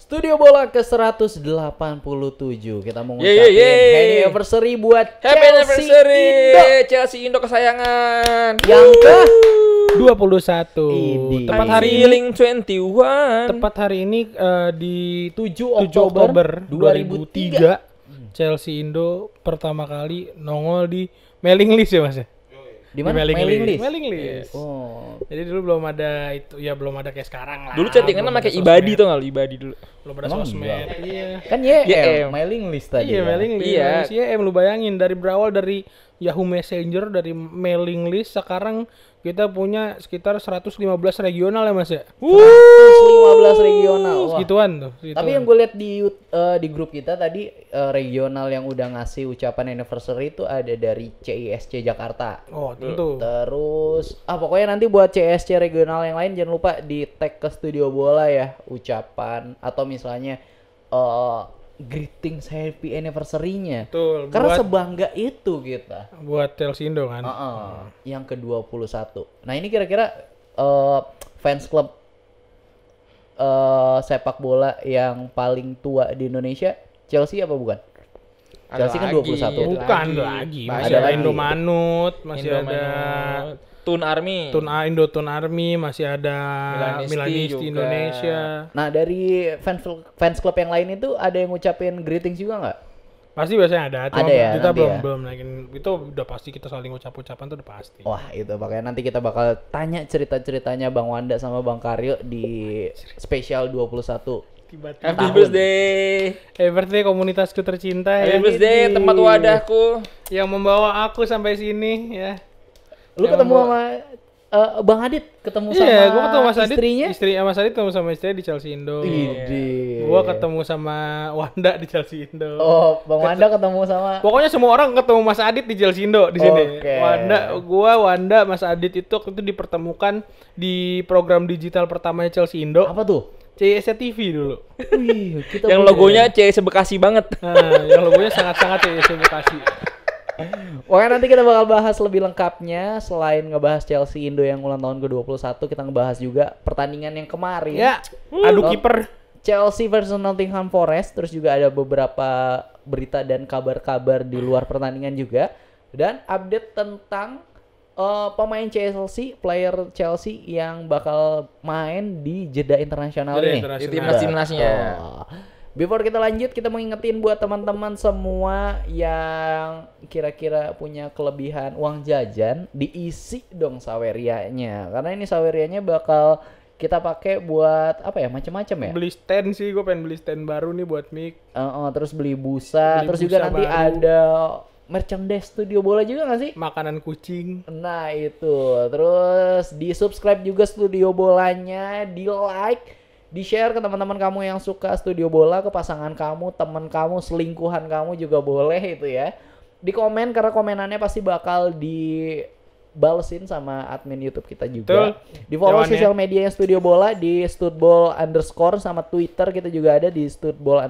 Studio Bola ke-187. Kita mau ngucapin happy anniversary buat Happy Chelsea anniversary Indo. Chelsea Indo kesayangan. Yang ke 21. Idi. Tepat hari ini Feeling 21. tepat hari ini di 7 Oktober Oktober 2003. 2003 Chelsea Indo pertama kali nongol di mailing list ya Mas ya? Di mana? Mailing list. list. Mailing list. Oh. Jadi dulu belum ada itu, ya belum ada kayak sekarang lah. Dulu chattingannya Belum pakai ada Ibadi sosmed. tuh enggak Ibadi dulu. Belum ada Emang sosmed. enggak? Iya. Kan YM, YM. mailing list tadi. Iya, ya. mailing list. Iya. YM lu bayangin dari berawal dari Yahoo Messenger, dari mailing list, sekarang kita punya sekitar 115 regional ya Mas ya? 115 regional. Wah. Segituan tuh. Tapi yang gue lihat di grup kita tadi regional yang udah ngasih ucapan anniversary itu ada dari CISC Jakarta. Oh tentu. Terus pokoknya nanti buat CSC regional yang lain jangan lupa di tag ke Studio Bola ya ucapan atau misalnya greetings happy anniversary-nya. Betul. Karena buat, sebangga itu kita. buat Chelsea Indo kan. Yang ke-21. Nah, ini kira-kira fans club sepak bola yang paling tua di Indonesia Chelsea apa bukan? Chelsea kan 21. Bukan lagi. Masih Ada ada lagi. Indomanut, masih ada Indomanut, Tun Army. Tun Army, masih ada Milanisti juga. Indonesia. Nah, dari fans club yang lain itu ada yang ngucapin greetings juga nggak? Pasti biasanya ada. Cuma Ada ya, kita nanti belum ya? belum naikin. Itu udah pasti kita saling ucap-ucapan tuh udah pasti. Wah, itu makanya nanti kita bakal tanya cerita-ceritanya Bang Wanda sama Bang Karyo di spesial 21. Tiba-tiba. Happy tahun. birthday. Happy birthday komunitasku tercinta Happy ya. birthday Ini. tempat wadahku. Yang membawa aku sampai sini ya. Lu ketemu sama Bang Adit, ketemu sama Iya, gua ketemu Mas Adit. istrinya. Mas Adit ketemu sama istrinya di Chelsea Indo. Idi. Gua ketemu sama Wanda di Chelsea Indo. Oh, Bang Wanda ketemu sama Pokoknya semua orang ketemu Mas Adit di Chelsea Indo di sini. Oke. Wanda, Mas Adit itu waktu itu dipertemukan di program digital pertamanya Chelsea Indo. apa tuh? CSC TV dulu. Wih, kita Yang punya- logonya CS Bekasi banget. Nah, yang logonya sangat-sangat CSC Bekasi. Pokoknya nanti kita bakal bahas lebih lengkapnya. Selain ngebahas Chelsea Indo yang ulang tahun ke-21, kita ngebahas juga pertandingan yang kemarin. Ya, adu kiper. Chelsea versus Nottingham Forest. Terus juga ada beberapa berita dan kabar-kabar di luar pertandingan juga. Dan update tentang pemain Chelsea, player Chelsea yang bakal main di jeda internasional Jeda ini. internasional. Di timnas-timnasnya. Oh. Before kita lanjut, kita mau ngingetin buat teman-teman semua yang kira-kira punya kelebihan uang jajan, diisi dong sawerianya. Karena ini sawerianya bakal kita pakai buat apa ya, macam-macam ya. Beli stand sih, gue pengen beli stand baru nih buat mic. Terus beli busa, Beli terus juga busa nanti baru. ada merchandise Studio Bola juga nggak sih? Makanan kucing. Nah itu, terus di subscribe juga Studio Bolanya, di like, di share ke teman-teman kamu yang suka Studio Bola, ke pasangan kamu, teman kamu, selingkuhan kamu juga boleh itu ya. Di komen karena komenannya pasti bakal dibalesin sama admin YouTube kita juga. Betul. Di follow Jawabannya. sosial media yang Studio Bola di studball_ sama Twitter kita juga ada di studball_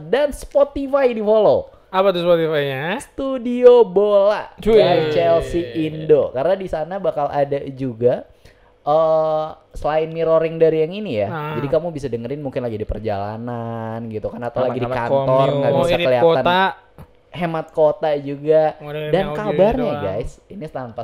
dan Spotify di follow. Apa tuh Spotify-nya? Studio Bola Cuy. dan Chelsea Indo karena di sana bakal ada juga selain mirroring dari yang ini ya, jadi kamu bisa dengerin mungkin lagi di perjalanan gitu kan atau lagi di Anak-anak kantor commute. nggak Mau bisa irit kelihatan kota. hemat kota juga. Mau dengerin Dan audio kabarnya doang. guys, ini tanpa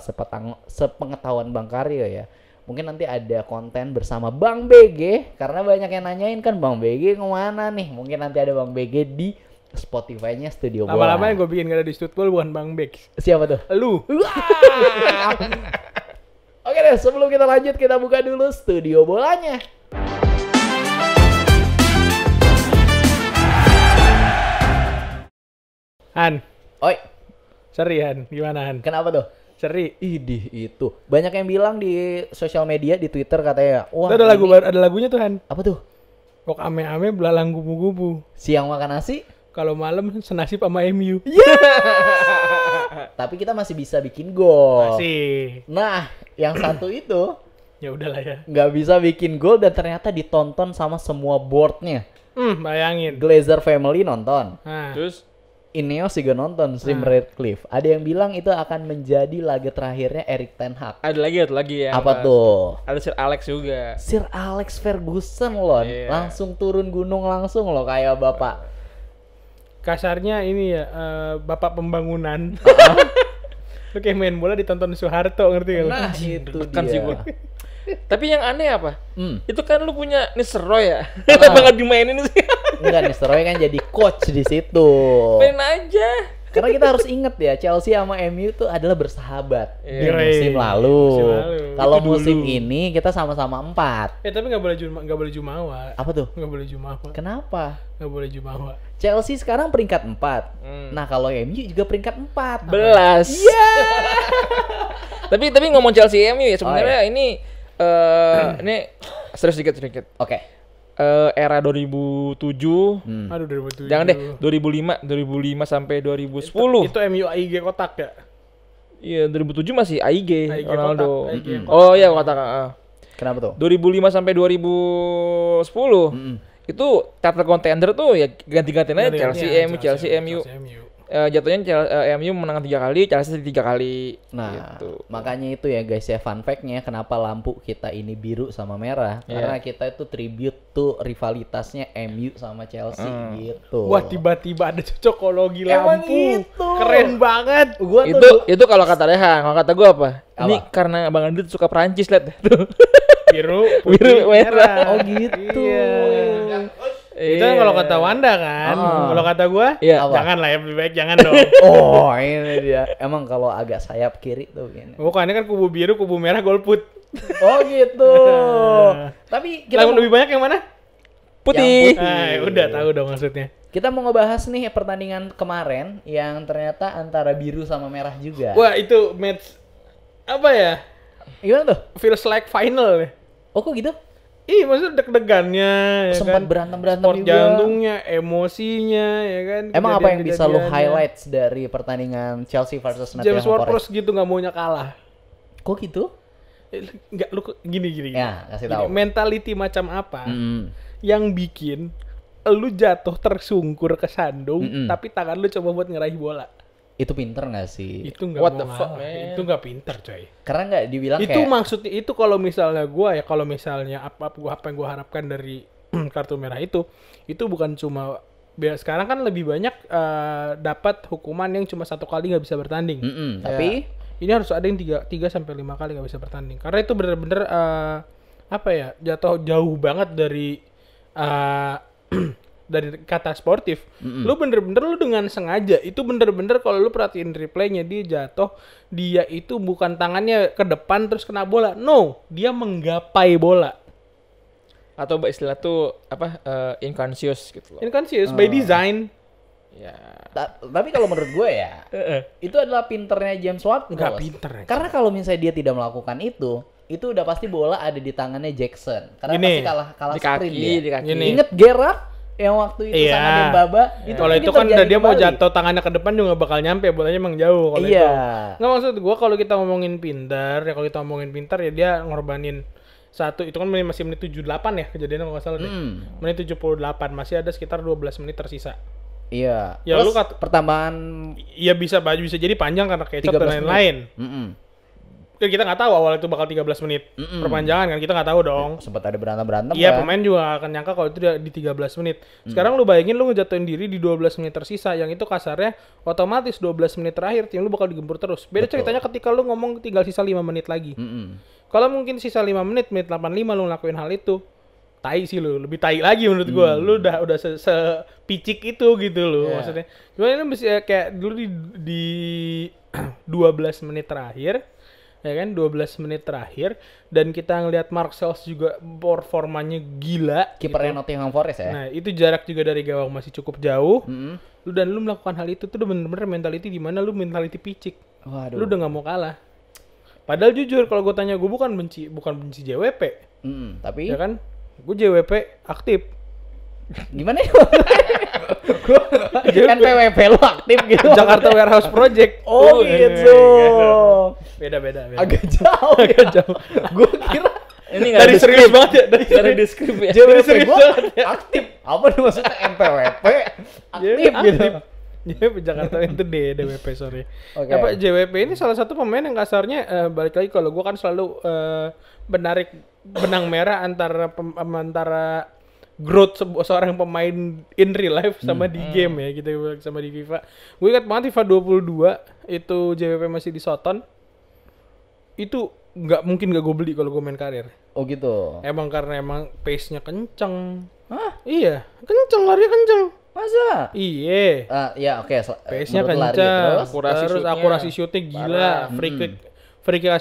sepengetahuan Bang Karyo ya, mungkin nanti ada konten bersama Bang BG karena banyak yang nanyain kan Bang BG kemana nih, mungkin nanti ada Bang BG di Spotify-nya Studio Bola. Lama-lama yang gue bikin gak ada di Studball bukan Bang Bex. Siapa tuh? Lu. Wah! Oke deh, sebelum kita lanjut kita buka dulu Studio Bolanya. Han. Oi, Seri Han. Gimana Han? kenapa tuh? Seri. Idih itu. Banyak yang bilang di sosial media, di Twitter katanya, wah Itu ada lagu ini- baru, ada lagunya tuh Han. apa tuh? Kok ame-ame belalang gubu-gubu. Siang makan nasi, Kalau malam senasib sama MU. tapi kita masih bisa bikin gol. Masih. Nah, yang satu itu Ya udahlah ya. nggak bisa bikin gol dan ternyata ditonton sama semua boardnya. Bayangin. Glazer Family nonton, Nah, Terus Ineos juga nonton Sim Redcliffe. Ada yang bilang itu akan menjadi laga terakhirnya Erik ten Hag. Ada lagi ya. Apa tuh? Ada Sir Alex juga. Sir Alex Ferguson loh, Iya. langsung turun gunung langsung loh kayak bapak. Kasarnya ini ya, bapak pembangunan. Lu kayak main bola ditonton Soeharto, ngerti gak lu? Nah itu Deg-degan sih dia. gua. Tapi yang aneh apa? Hmm. Itu kan lu punya Nistelrooy ya. Kenapa nggak dimainin sih? Enggak nih, Roy kan jadi coach di situ. Main aja. Karena kita harus inget ya, Chelsea sama MU itu adalah bersahabat di Iya. musim lalu. Musim lalu. Kalau Itu dulu. musim ini kita sama-sama 4. Tapi nggak boleh jumawa. Apa tuh? Nggak boleh jumawa. Kenapa? Nggak boleh jumawa. Chelsea sekarang peringkat 4. Nah, kalau MU juga peringkat 4. Belas. Iya. Tapi ngomong Chelsea MU ya sebenarnya Oh, ini ini serius sedikit. Oke. Era 2007. Aduh 2007. Jangan deh, 2005 sampai 2010. Itu MU AIG kotak ya? Iya, 2007 masih AIG, AIG Ronaldo. kotak, AIG kotak. Oh iya, kotak. Kenapa tuh? 2005 sampai 2010. Itu title contender tuh ya ganti-gantian aja Chelsea, MU. Jatuhnya MU menang 3 kali, Chelsea 3 kali. Nah, gitu. makanya itu ya guys ya, fun fact-nya kenapa lampu kita ini biru sama merah. Iya. Karena kita itu tribute tuh rivalitasnya MU sama Chelsea gitu. Wah, tiba-tiba ada cocokologi Emang lampu. itu. Keren banget. Gua tuh Itu kalau kata Rehan, kalau kata gua apa? Ini Apa? karena Bang Andri suka Prancis, lihat tuh. Biru, putih, Biru, merah. oh gitu. Iya. Itu kan kalau kata Wanda kan. Kalau kata gua, Iya. Apa? jangan lah ya, lebih baik jangan dong. Oh, ini dia. Emang kalau agak sayap kiri tuh gini. Bukan, ini kan kubu biru, kubu merah, golput. Oh gitu. Tapi kita Yang mau, lebih banyak yang mana? Putih. Udah tahu dong maksudnya. kita mau ngebahas nih pertandingan kemarin yang ternyata antara biru sama merah juga. Wah, itu match apa ya? Gimana tuh? Feels like final ya. Oh kok gitu? Ih, maksudnya deg-degannya ya Sempat kan? berantem-berantem Sport juga. jantungnya, emosinya ya kan. Emang apa yang bisa lu Kejadian-kejadiannya. highlights dari pertandingan Chelsea versus James Nottingham Ward-Prowse Forest? gitu nggak maunya kalah. Kok gitu? Enggak, lu gini. Ya, kasih Gini, tahu. mentality macam apa Mm-mm. yang bikin lu jatuh tersungkur ke sandung, Mm-mm. tapi tangan lu coba buat ngeraih bola. Itu pinter gak sih? Itu nggak What mau the fuck, ngalah. man? Itu nggak pinter, coy. Karena nggak dibilang Itu kayak maksudnya itu kalau misalnya apa yang gua harapkan dari kartu merah itu bukan cuma sekarang kan lebih banyak dapat hukuman yang cuma 1 kali nggak bisa bertanding. tapi Ini harus ada yang 3 sampai 5 kali nggak bisa bertanding. Karena itu bener-bener apa ya, jatuh jauh banget dari dari kata sportif. Lu bener-bener lu dengan sengaja, itu bener-bener kalau lu perhatiin replaynya, dia jatuh, dia itu bukan tangannya ke depan terus kena bola. No, dia menggapai bola. Atau istilah tuh apa? Unconscious gitu loh. Ini kan serius by design. Ya. tapi kalau menurut gue ya itu adalah pinternya James Ward Nggak pinter ya. Karena kalau misalnya dia tidak melakukan itu udah pasti bola ada di tangannya Jackson. Karena Gini, pasti kalah Di sprint kaki, dia. di kaki. Gini. Ingat Gerrard yang waktu itu Iya. sama Dembaba Kalau mungkin itu kan terjadi dia mau kembali. jatuh tangannya ke depan juga nggak bakal nyampe, bolanya emang jauh kalau Iya. itu. Nggak, maksud gua kalau kita ngomongin pintar, ya kalau kita ngomongin pintar ya dia ngorbanin satu, itu kan masih menit 78 ya kejadiannya kalau nggak salah deh. Menit 78, masih ada sekitar 12 menit tersisa. Iya. Ya, Plus lu pertambahan Iya bisa jadi panjang karena kecap 13 dan lain-lain. Mm-mm. Kan kita nggak tahu awal itu bakal 13 menit perpanjangan kan, kita nggak tahu dong. Sempat ada berantem Iya, kan? pemain juga akan nyangka kalau itu di 13 menit. Sekarang lu bayangin lu ngejatuhin diri di 12 menit tersisa, yang itu kasarnya otomatis 12 menit terakhir tim lu bakal digempur terus. Beda ceritanya ketika lu ngomong tinggal sisa 5 menit lagi. Kalau mungkin sisa 5 menit, menit 85 lu ngelakuin hal itu, tai sih lu, lebih tai lagi menurut gua. Lu udah sepicik itu gitu loh maksudnya. Cuma ini mesti kayak dulu di 12 menit terakhir, ya kan, 12 menit terakhir, dan kita ngelihat Marcel juga performanya gila. Kipernya Nottingham Forest ya. Nah, itu jarak juga dari gawang masih cukup jauh. Lu melakukan hal itu tuh udah bener-bener mentality di mana lu mentality picik. Waduh. Lu udah nggak mau kalah. Padahal jujur kalau gue tanya, gue bukan benci JWP, Tapi ya kan? Gue JWP aktif. gimana ya? Kan PWP lu aktif gitu. Jakarta Warehouse Project. Oh gitu. Beda. Agak jauh. Agak jauh. Gue kira Ini nggak Dari ada serius script. banget ya, dari Nggak ada serius. deskrip ya. JWP serius gue banget aktif. Apa nih maksudnya MPWP aktif Aktif. gitu. JWP Jakarta itu DWP sorry. Oke. Apa JWP ini salah satu pemain yang kasarnya balik lagi kalau gua kan selalu menarik benang merah antara growth seorang pemain in real life sama di game ya gitu sama di FIFA. Gue ingat banget FIFA 22 itu JWP masih di Soton. Itu nggak mungkin gak gue beli kalau gue main karir. Oh gitu. Karena pace-nya kenceng. Hah? Iya, kenceng larinya kenceng. Masa? Iya. Ya oke. Pace-nya menurut lari, kenceng. terus Akurasi shootnya gila. Free kick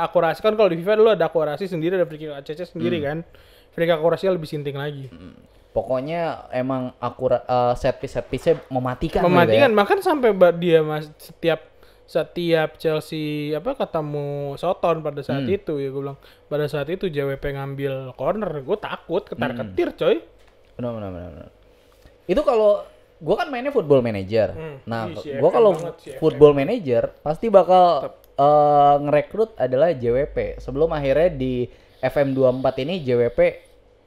akurasi kan kalau di FIFA dulu ada akurasi sendiri, ada free kick ACC sendiri kan. Free kick akurasinya lebih sinting lagi. Pokoknya emang set piece-nya mematikan. Mematikan, bahkan sampai dia setiap Chelsea ketemu Soton pada saat itu ya gue bilang. Pada saat itu JWP ngambil corner, gue takut ketar-ketir coy. Benar. Itu kalau gue kan mainnya Football Manager. Nah, Si gue FM kalau banget, si Football Manager pasti bakal ngerekrut adalah JWP. Sebelum akhirnya di FM24 ini JWP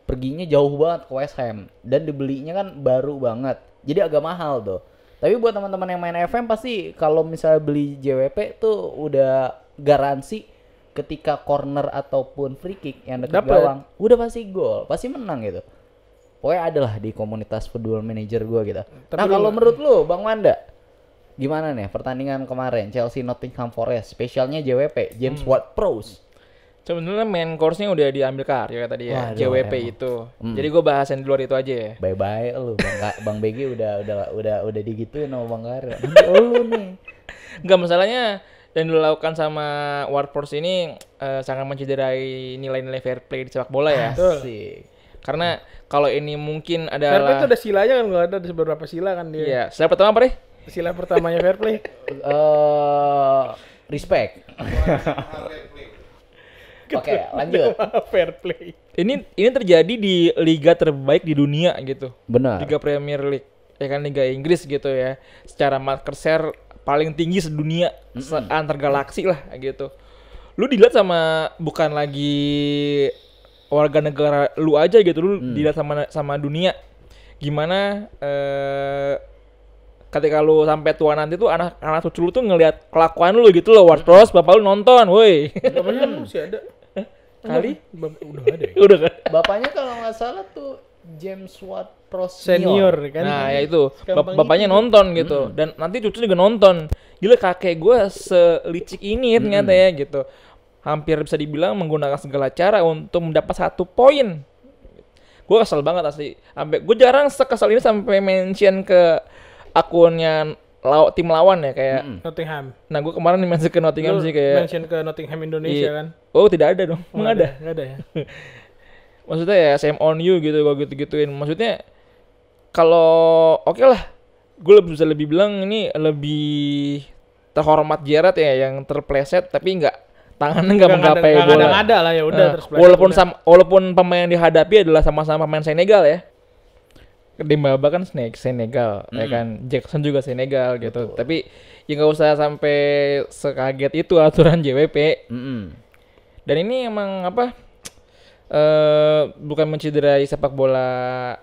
perginya jauh banget ke West Ham dan dibelinya kan baru banget. Jadi agak mahal tuh. Tapi buat teman-teman yang main FM pasti kalau misalnya beli JWP tuh udah garansi ketika corner ataupun free kick yang dekat gawang udah pasti gol, pasti menang gitu. Pokoknya adalah di komunitas Football Manager gua gitu. Tapi kalau menurut lu Bang Wanda gimana nih pertandingan kemarin Chelsea Nottingham Forest spesialnya JWP James Ward-Prowse? Sebenarnya main course-nya udah diambil Karyo tadi ya, Waduh, JWP emang. itu. Jadi gue bahas yang di luar itu aja ya. Bye-bye lu Bang BG udah digituin sama Bang Karyo. Lu nih. Enggak, masalahnya dan dilakukan sama Ward-Prowse ini sangat mencederai nilai-nilai fair play di sepak bola ya. Asik. Karena kalau ini mungkin Fair play adalah itu ada silanya kan, nggak ada beberapa sila kan dia. Iya, sila pertama apa deh? Sila pertamanya fair play. Respect. Oke, lanjut. Fair play. Ini terjadi di liga terbaik di dunia gitu. Benar. Liga Premier League. Ya kan Liga Inggris gitu ya. Secara market share paling tinggi sedunia, antar galaksi lah gitu. Lu dilihat sama bukan lagi warga negara lu aja gitu, lu dilihat sama dunia. Gimana ketika lu sampai tua nanti tuh anak cucu lu tuh ngelihat kelakuan lu gitu loh. Ward-Prowse bapak lu nonton, woi. Bapaknya masih ada. Kali Udah ada ya? udah kan. Bapaknya kalau nggak salah tuh James Ward-Prowse Senior kan. Nah ya itu Gampang bapaknya itu. nonton gitu dan nanti cucu juga nonton. Gila kakek gue selicik ini ternyata ya gitu. Hampir bisa dibilang menggunakan segala cara untuk mendapat 1 poin. Gue kesel banget asli. Sampai gue jarang sekesel ini sampai mention ke akunnya tim lawan ya kayak. Nottingham. Nah gue kemarin mention ke Nottingham sih kayak. Mention ke Nottingham Indonesia kan. Oh tidak ada dong. Emang ada? Nggak ada ya. Maksudnya ya same on you gitu gue gitu-gituin. Maksudnya kalau oke lah. Gue bisa lebih bilang ini lebih terhormat Gerrard ya yang terpleset tapi tangannya nggak menggapai bola. Nggak ada lah ya udah terus. Walaupun pemain yang dihadapi adalah sama-sama pemain Senegal ya. Dembaba kan Senegal, ya kan Jackson juga Senegal gitu. Tapi ya nggak usah sampai sekaget itu aturan JWP. Dan ini emang bukan mencederai sepak bola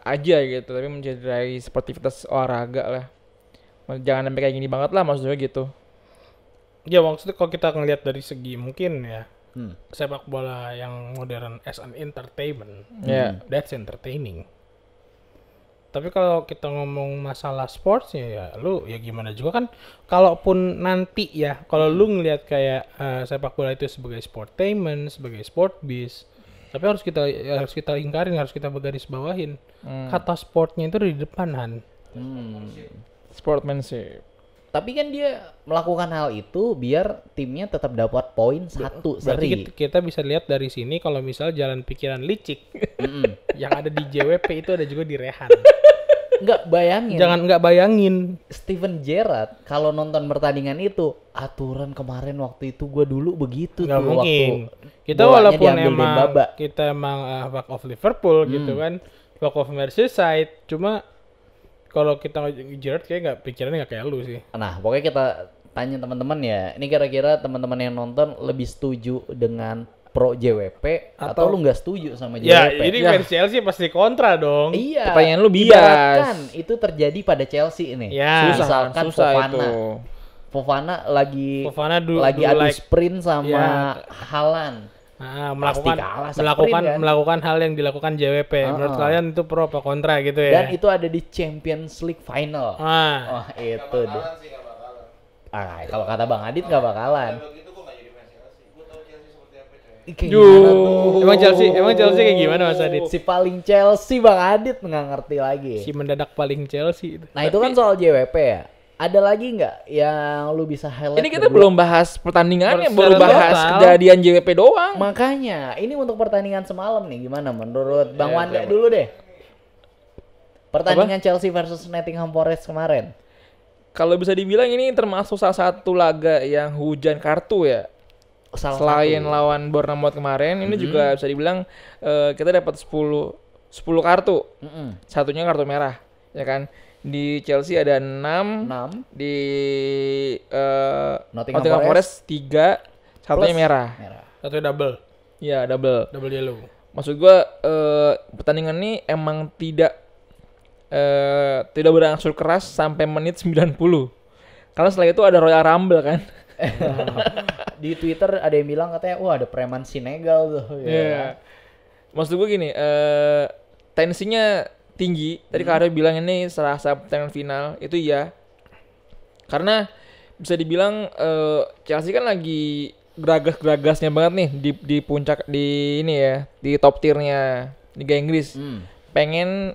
aja gitu, tapi mencederai sportivitas olahraga lah. Jangan sampai kayak gini banget lah maksudnya gitu. Ya maksudnya kalau kita ngelihat dari segi mungkin ya sepak bola yang modern as an entertainment, that's entertaining. Tapi kalau kita ngomong masalah sportsnya ya lu ya gimana juga kan, kalaupun nanti ya kalau lu ngelihat kayak sepak bola itu sebagai sportainment, sebagai sport biz, tapi harus kita ingkarin, harus kita bergaris bawahin. Kata sportnya itu di depan Han. Sportsmanship. Tapi kan dia melakukan hal itu biar timnya tetap dapat poin 1 Berarti seri. kita bisa lihat dari sini kalau misal jalan pikiran licik yang ada di JWP itu ada juga di Rehan. Nggak bayangin. Steven Gerrard kalau nonton pertandingan itu, aturan kemarin waktu itu gue dulu begitu Nggak tuh mungkin. waktu Kita bolanya walaupun diambil Dembaba. kita emang fuck of Liverpool gitu kan, fuck of Merseyside, cuma kalau kita Gerrard kayak pikirannya nggak kayak lu sih. Nah, pokoknya kita tanya teman-teman ya. Ini kira-kira teman-teman yang nonton lebih setuju dengan pro JWP atau lu nggak setuju sama Ya, JWP? jadi fans Chelsea pasti kontra dong. Iya. Pertanyaan lu bias. Ibaratkan itu terjadi pada Chelsea ini. Ya. Misalkan susah Fofana. itu. Fofana lagi Fofana lagi adu sprint sama Ya. Haaland. Nah, Pasti kalah sprint, kan? melakukan hal yang dilakukan JWP. Menurut kalian itu pro apa kontra gitu ya? Dan itu ada di Champions League final. Wah, itu deh. Kalau kata Bang Adit nggak bakalan. Kayak gimana tuh? Emang Chelsea kayak gimana Mas Adit? Si paling Chelsea Bang Adit nggak ngerti lagi. Si mendadak paling Chelsea itu. Nah itu kan soal JWP ya. Ada lagi nggak yang lu bisa highlight? Ini kita berdua? belum bahas pertandingannya, baru Secara bahas total. kejadian JWP doang. Makanya, ini untuk pertandingan semalam nih, gimana menurut Bang Ya, Wanda coba. dulu deh. Pertandingan Chelsea versus Nottingham Forest kemarin. Kalau bisa dibilang ini termasuk salah satu laga yang hujan kartu ya. Selain lawan Bournemouth kemarin, ini juga bisa dibilang kita dapat 10 kartu. Satunya kartu merah, ya kan? Di Chelsea ada 6, 6 di Nottingham Nottingham Forest 3, satunya plus merah. Satu double Iya, double. yellow. Maksud gua pertandingan ini emang tidak berangsur keras sampai menit 90. Karena setelah itu ada Royal Rumble kan. Di Twitter ada yang bilang katanya, wah ada preman Senegal tuh. Iya. Maksud gue gini, tensinya tinggi. Tadi Kak Aryo bilang ini serasa pertandingan final, itu iya. Karena bisa dibilang Chelsea kan lagi geragas-geragasnya banget nih di puncak di ini ya, di top tier-nya Liga Inggris. Pengen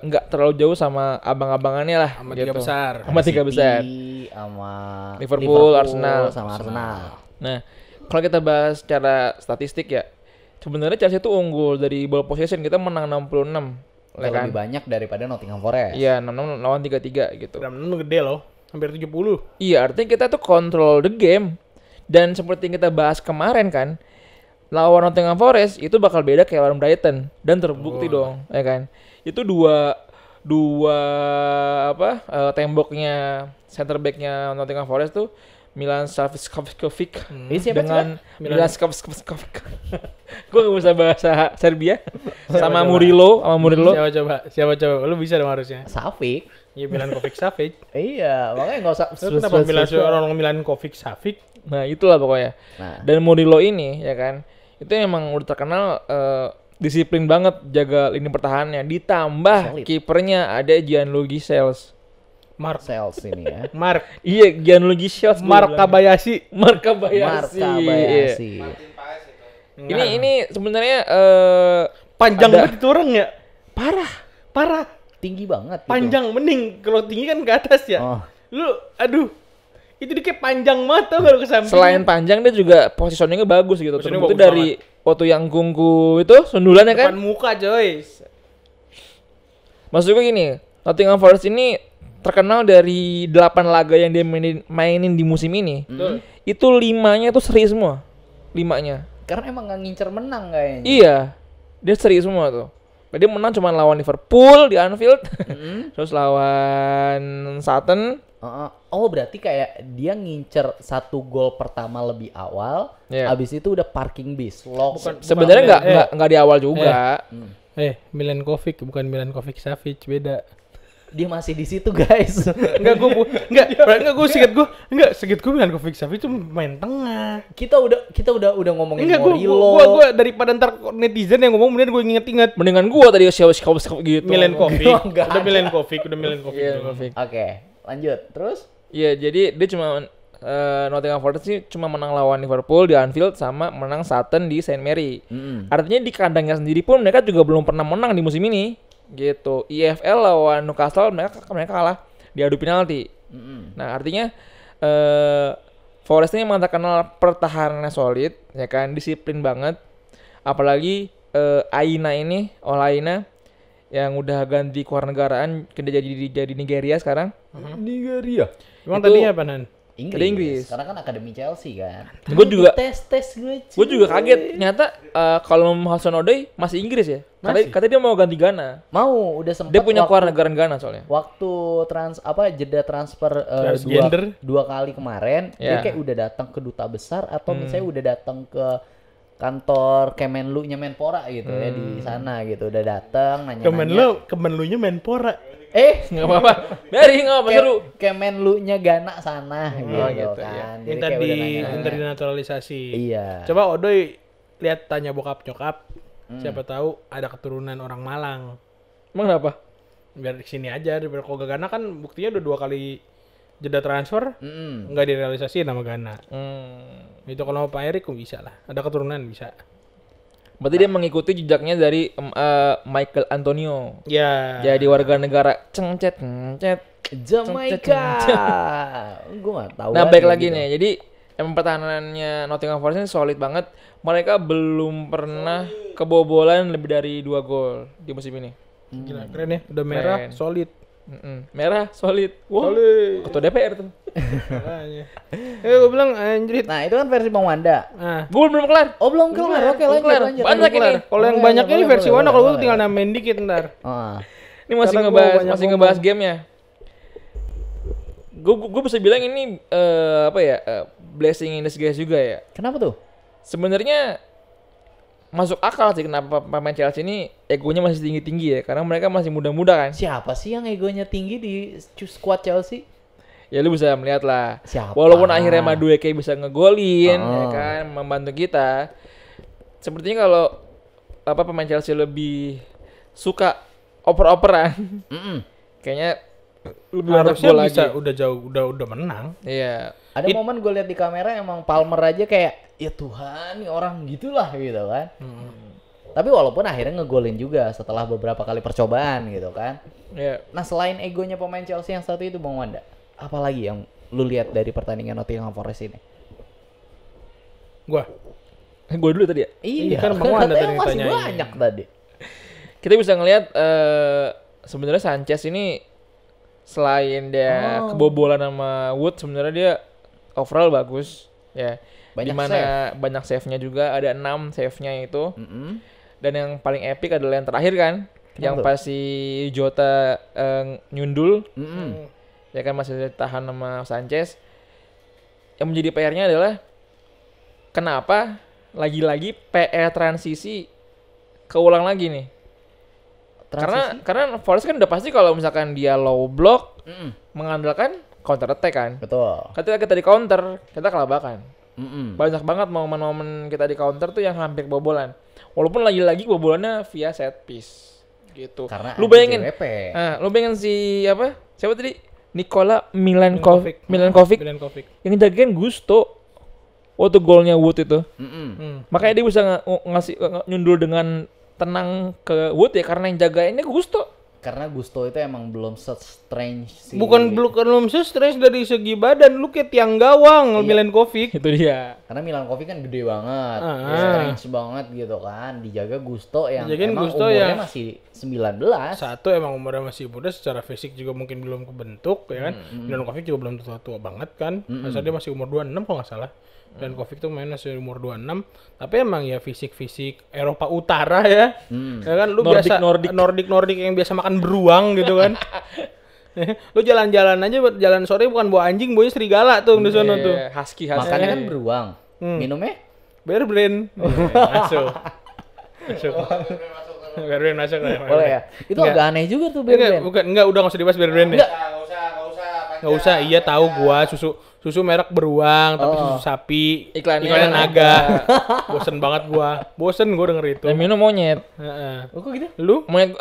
nggak terlalu jauh sama abang-abangannya lah Sama gitu. tiga besar. Sama tiga besar. Sama Liverpool, Arsenal. sama Arsenal. Nah, kalau kita bahas secara statistik ya, sebenarnya Chelsea itu unggul dari ball possession, kita menang 66. Ya kan? Lebih banyak daripada Nottingham Forest. Iya, 66 lawan 33 gitu. Dan itu gede loh, hampir 70. Iya, artinya kita tuh control the game. Dan seperti yang kita bahas kemarin kan, lawan Nottingham Forest itu bakal beda kayak lawan Brighton, dan terbukti dong, ya kan? Itu dua temboknya center back-nya Nottingham Forest tuh Milan Savic Ini siapa dengan Milan Savic. Gue gak bisa bahasa Serbia. sama Murilo. Siapa coba? Lu bisa dong harusnya. Savic. Iya, Milankovic Savic. Iya, makanya nggak usah. Lu kenapa orang Milankovic Savic? Nah, itulah pokoknya. Nah. Dan Murilo ini ya kan, itu emang udah terkenal disiplin banget jaga lini pertahanannya. Ditambah Solid. kipernya ada Gianluigi Sales. Sales ini ya. Iya, Gianluigi Sales. Mark Kabayashi. Marka Bayasi. Bayashi. Ini sebenarnya Panjang ada- banget itu orang ya. Parah. Tinggi banget. Panjang mending kalau tinggi kan ke atas ya. Oh. Lu aduh. Itu dia kayak panjang banget tau gak lu ke samping. selain panjang dia juga positioningnya bagus gitu. Positioning Terbukti bagus dari waktu yang kungku itu sundulannya kan. depan muka coy. Maksud gue gini, Nottingham Forest ini terkenal dari 8 laga yang dia mainin di musim ini. Itu 5-nya tuh seri semua. 5-nya. Karena emang nggak ngincer menang kayaknya. Iya. Dia seri semua tuh. Dia menang cuma lawan Liverpool di Anfield. Terus lawan Sutton. Oh berarti kayak dia ngincer 1 gol pertama lebih awal, Iya. abis itu udah parking bis, lock. Sebenarnya nggak di awal juga. Milankovic bukan Milankovic Savic, beda. Dia masih di situ guys. Enggak singkat gue Milankovic Savic itu main tengah. kita udah ngomongin Enggak, Murilo. gue daripada ntar netizen yang ngomong kemudian gue inget-inget Mendingan gua tadi siapa gitu. Milankovic. Enggak Udah ada. Milankovic. Iya, Milankovic. Oke, lanjut. Terus? Iya, jadi dia cuma Nottingham Forest sih cuma menang lawan Liverpool di Anfield sama menang Sutton di Saint Mary. Artinya di kandangnya sendiri pun mereka juga belum pernah menang di musim ini. Gitu. EFL lawan Newcastle mereka kalah diadu penalti. Nah, artinya Forest ini memang terkenal pertahanannya solid, ya kan, disiplin banget. Apalagi Aina yang udah ganti kewarganegaraan jadi Nigeria sekarang. Nigeria. Emang Itu- tadinya apa Nan? Inggris. Karena kan akademi Chelsea kan. Gue juga tes gue. Gue juga kaget, ternyata kalau Hudson Odoi masih Inggris ya. Katanya dia mau ganti Ghana. Mau udah sempat. Dia punya kewarganegaraan Ghana soalnya. Waktu jeda transfer Transgender. dua kali kemarin, dia Ya. kayak udah datang ke duta besar atau misalnya udah datang ke kantor Kemenlu-nya Menpora gitu ya di sana gitu. Udah datang Kemenlu-nya Menpora. Nggak apa-apa. Biarin nggak apa seru. Kemenlu-nya Ghana sana gitu, gitu, kan. Jadi Minta kayak udah nanya-nanya. minta dinaturalisasi. Iya. Coba Odoy lihat tanya bokap nyokap. Siapa tahu ada keturunan orang Malang. Emang kenapa? Biar di sini aja daripada kalau ke Ghana kan buktinya udah 2 kali jeda transfer nggak direalisasi nama Ghana. Itu kalau Pak Erik kok bisa lah. Ada keturunan bisa. Berarti dia mengikuti jejaknya dari Michael Antonio. Ya. Jadi warga negara cengcet. Jamaica. Gue nggak tahu. Nah, baik lagi gitu. nih. Jadi emang pertahanannya Nottingham Forest ini solid banget. Mereka belum pernah kebobolan lebih dari 2 gol di musim ini. Gila, keren ya. Udah merah, Keren. solid. Merah, solid. Wow. Solid. Ketua DPR tuh. Makanya. Gue bilang anjrit. Nah itu kan versi Bang Wanda. Nah, Gue belum kelar. Oh belum kelar. Oke belum lanjut kelar. lanjut. Banyak lanjut. ini. kalau yang Boleh, banyak ini boleh, versi boleh, mana? Kalau gue boleh. tinggal nambahin dikit ntar. Ah. Ini masih Karena gua ngebahas banyak masih ngomong. ngebahas gamenya. Gue bisa bilang ini blessing in disguise juga ya. Kenapa tuh? Sebenarnya masuk akal sih kenapa pemain Chelsea ini egonya masih tinggi-tinggi ya, karena mereka masih muda-muda kan. Siapa sih yang egonya tinggi di squad Chelsea? Ya lu bisa melihat lah. Siapa? Walaupun akhirnya Madueke bisa ngegolin ya Oh. kan, membantu kita. Sepertinya kalau pemain Chelsea lebih suka oper-operan, kayaknya lebih banyak Harusnya gol lagi. bisa udah jauh udah menang. Iya. Ada momen gue lihat di kamera emang Palmer aja kayak ya Tuhan nih orang gitulah gitu kan. Tapi walaupun akhirnya ngegolin juga setelah beberapa kali percobaan gitu kan. Iya. Nah selain egonya pemain Chelsea yang satu itu Bang Wanda, apalagi yang lu lihat dari pertandingan Nottingham Forest ini? Gua. Gue dulu tadi ya. Iya kan Bang Wanda katanya tadi masih ditanyain. banyak tadi. Kita bisa ngelihat sebenarnya Sanchez ini selain dia kebobolan sama Wood, sebenarnya dia overall bagus ya. Banyak Dimana banyak save-nya juga, ada 6 save-nya itu. Dan yang paling epic adalah yang terakhir kan, yang tuh? pas si Jota nyundul, ya kan masih tahan sama Sanchez. Yang menjadi PR-nya adalah kenapa lagi-lagi PR transisi keulang lagi nih. Transisi? Karena Forest kan udah pasti kalau misalkan dia low block mengandalkan counter attack kan. Betul. Ketika kita di counter, kita kelabakan. Mm-mm. Banyak banget momen-momen kita di counter tuh yang hampir kebobolan. Walaupun lagi-lagi kebobolannya via set piece gitu. Karena Lu ada bayangin. JWP. Lu bayangin si apa? Siapa tadi? Nikola Milankovic yang jagain Gusto waktu golnya Wood itu. Makanya dia bisa ngasih nyundul dengan tenang ke Wood ya karena yang jagainnya Gusto. Karena Gusto itu emang belum strange sih. Bukan belum stres dari segi badan, lu kayak tiang gawang Milankovic. Itu dia. Karena Milankovic kan gede banget, strange banget gitu kan. Dijaga Gusto yang Dijagain emang Gusto umurnya yang- masih 19. Satu emang umurnya masih muda, secara fisik juga mungkin belum kebentuk ya kan. Milankovic juga belum tua-tua banget kan. Masa dia masih umur 26 kalau nggak salah. Milankovic tuh main masih umur 26. Tapi emang ya fisik-fisik Eropa Utara ya. Ya kan lu Nordik yang biasa makan beruang gitu kan. Lu jalan-jalan aja jalan sore bukan bawa anjing, bawa serigala tuh di sana tuh. Husky. Makanya kan beruang. Minumnya? Bear Brand. Masuk. Bear Brand masuk. Boleh ya? Itu Enggak. agak aneh juga tuh Enggak, Bear enggak, udah nggak usah dibahas Bear Brand ya. Enggak. Nggak usah, iya tahu gua susu merek beruang tapi susu sapi Iklannya naga. Bosen banget gua denger itu. Dan minum monyet. Heeh. Oh, kok gitu? Lu? Monyet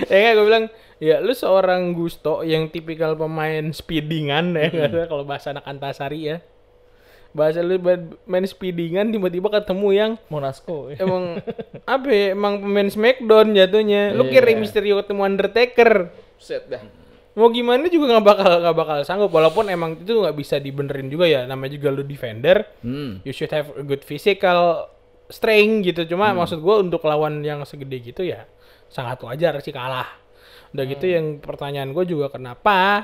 Ya gue bilang, ya lu seorang Gusto yang tipikal pemain speedingan ya, kalau bahasa anak Antasari ya. Bahasa lu main speedingan tiba-tiba ketemu yang Monasco. emang apa ya, emang pemain Smackdown jatuhnya. Lu kira Mysterio ketemu Undertaker. Set dah. Mau gimana juga nggak bakal sanggup, walaupun emang itu nggak bisa dibenerin juga ya, namanya juga lu defender. You should have a good physical strength gitu. Cuma maksud gue untuk lawan yang segede gitu ya sangat wajar sih kalah. Udah gitu yang pertanyaan gue juga kenapa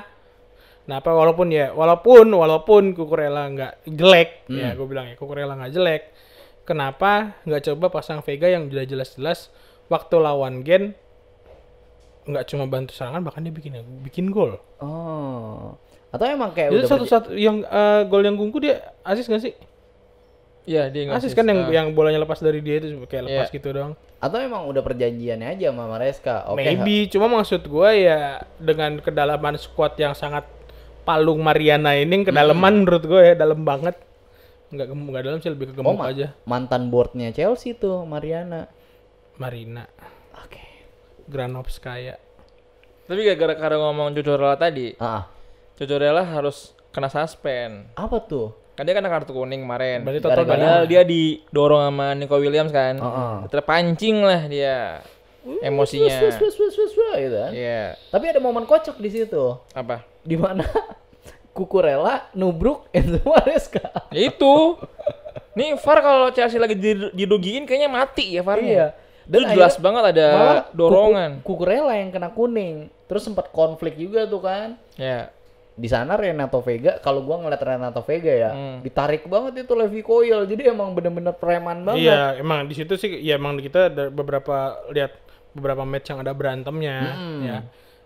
walaupun Cucurella nggak jelek ya, gue bilang ya Cucurella nggak jelek, kenapa nggak coba pasang Vega yang udah jelas-jelas waktu lawan Gen nggak cuma bantu serangan, bahkan dia bikin gol. Oh. Atau emang kayak Jadi udah satu-satu yang gol yang Gungku dia asis nggak sih? Iya, dia ngasih. Asis kan yang bolanya lepas dari dia itu kayak lepas Iya. gitu doang. Atau emang udah perjanjiannya aja sama Maresca? Oke. Maybe, cuma maksud gua ya dengan kedalaman squad yang sangat Palung Mariana ini kedalaman menurut gue ya dalam banget. Enggak dalam sih, lebih ke gemuk aja. Mantan boardnya Chelsea tuh Mariana. Marina, Oke. Granovskaya. Tapi gara-gara ngomong Cucurella tadi, Cucurella harus kena suspend. Apa tuh? Kan dia kena kartu kuning kemarin. Berarti total Padahal dia didorong sama Nico Williams kan. Terpancing lah dia emosinya. Gitu kan. Iya. Tapi ada momen kocak di situ. Apa? Di mana Cucurella nubruk Enzo Maresca. Ya itu. Nih VAR kalau Chelsea lagi dirugiin kayaknya mati ya VAR-nya. Iya. Dan jelas banget ada malah dorongan. Cucurella yang kena kuning. Terus sempat konflik juga tuh kan. Ya. Di sana Renato Vega, kalau gua ngeliat Renato Vega ya, ditarik banget itu Levi Coyle. Jadi emang bener-bener preman banget. Iya, emang di situ sih ya emang kita ada beberapa match yang ada berantemnya ya.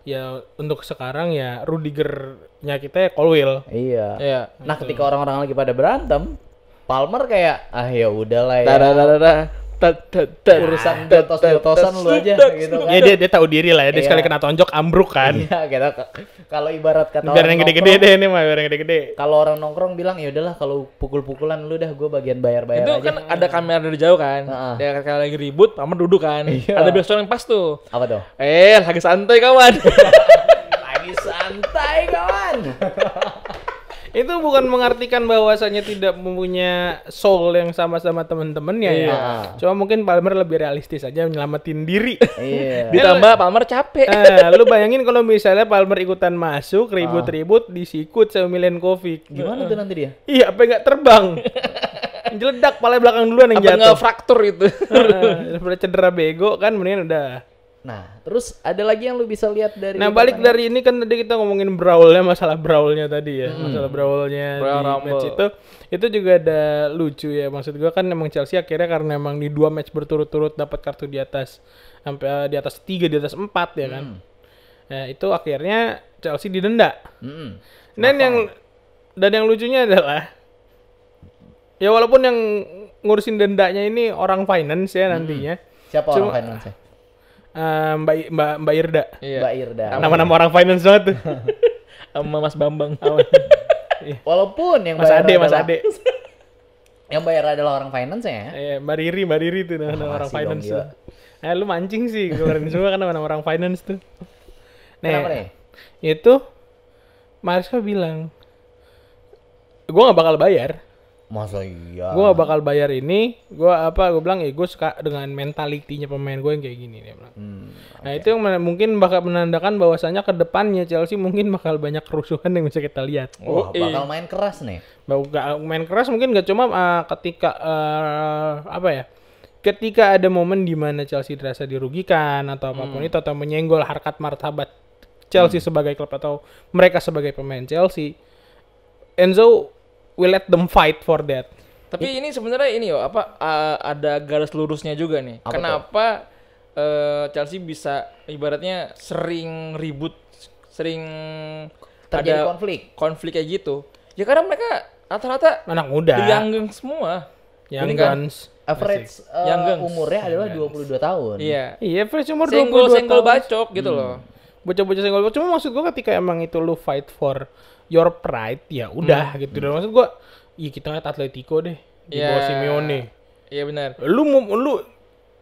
Ya untuk sekarang ya Rudiger-nya kita ya Colwill. Iya. Iya. Nah, ketika orang-orang lagi pada berantem, Palmer kayak ya udahlah ya. Urusan jotos-jotosan lu aja gitu kan. Ya dia tahu diri lah ya, dia Iya. sekali kena tonjok ambruk kan. Iya, gitu. Kalau ibarat kata Biar orang yang gede-gede nongkrong, deh ini mah, biar yang gede-gede. kalau orang nongkrong bilang ya udahlah kalau pukul-pukulan lu dah gue bagian bayar-bayar Itu aja. kan ada kamera dari jauh kan. Dia kalau lagi ribut, Palmer duduk kan. Iya. Ada backsound yang pas tuh. Apa tuh? Lagi santai kawan. Lagi santai kawan. Itu bukan mengartikan bahwasanya tidak mempunyai soul yang sama-sama temen-temennya ya. Iya. Cuma mungkin Palmer lebih realistis aja nyelamatin diri. Iya. Ditambah Palmer capek. Lu bayangin kalau misalnya Palmer ikutan masuk, ribut-ribut, disikut sama Milenkovic. Gimana tuh nanti dia? Iya, apa nggak terbang? Jeledak pala belakang duluan yang Apa jatuh. nggak fraktur itu? Daripada cedera bego kan mendingan udah. Nah, terus ada lagi yang lu bisa lihat dari Nah, balik dari ini kan tadi kita ngomongin brawl-nya, masalah brawl-nya tadi ya. Masalah brawl-nya Royal di Rumble. match itu juga ada lucu ya. Maksud gua kan emang Chelsea akhirnya karena emang di 2 match berturut-turut dapat kartu di atas sampai di atas 3, di atas 4 ya kan. Nah, itu akhirnya Chelsea didenda. Dan yang lucunya adalah ya walaupun yang ngurusin dendanya ini orang finance ya nantinya. Siapa orang finance? Mbak Irda. Iya. Mbak Irda. Nama-nama orang finance banget tuh. Sama Mas Bambang. Walaupun yang Mas bayar Ade, Mas adalah- Ade. yang bayar adalah orang finance ya. Mbak Riri tuh nama orang Makasih finance dong, tuh. Lu mancing sih keluarin semua kan nama orang finance tuh. Kenapa nih? Itu Maresca bilang, gue nggak bakal bayar. Masa iya? Gue gak bakal bayar ini. Gue bilang gue suka dengan mentalitinya pemain gue yang kayak gini dia bilang. Nah itu yang mungkin bakal menandakan bahwasannya ke depannya Chelsea mungkin bakal banyak kerusuhan yang bisa kita lihat. Wah, bakal main keras nih. Main keras mungkin gak cuma ketika ketika ada momen di mana Chelsea terasa dirugikan atau apapun itu atau menyenggol harkat martabat Chelsea sebagai klub atau mereka sebagai pemain Chelsea, Enzo will let them fight for that. Tapi ini sebenarnya ini ada garis lurusnya juga nih. Apa Kenapa Chelsea bisa ibaratnya sering ribut, sering Terjadi ada konflik kayak gitu. Ya karena mereka rata-rata Anak muda. young semua. Young kan? guns. average Young Guns. umurnya adalah 22 tahun. Iya. Iya, fresh umur 22 Senggol-senggol tahun. bacok gitu loh. Bocah-bocah senggol. Cuma maksud gua ketika emang itu lu fight for your pride, ya udah gitu. Dan maksud gua, kita ngeliat Atletico deh di bawah Simeone. Iya benar. Lu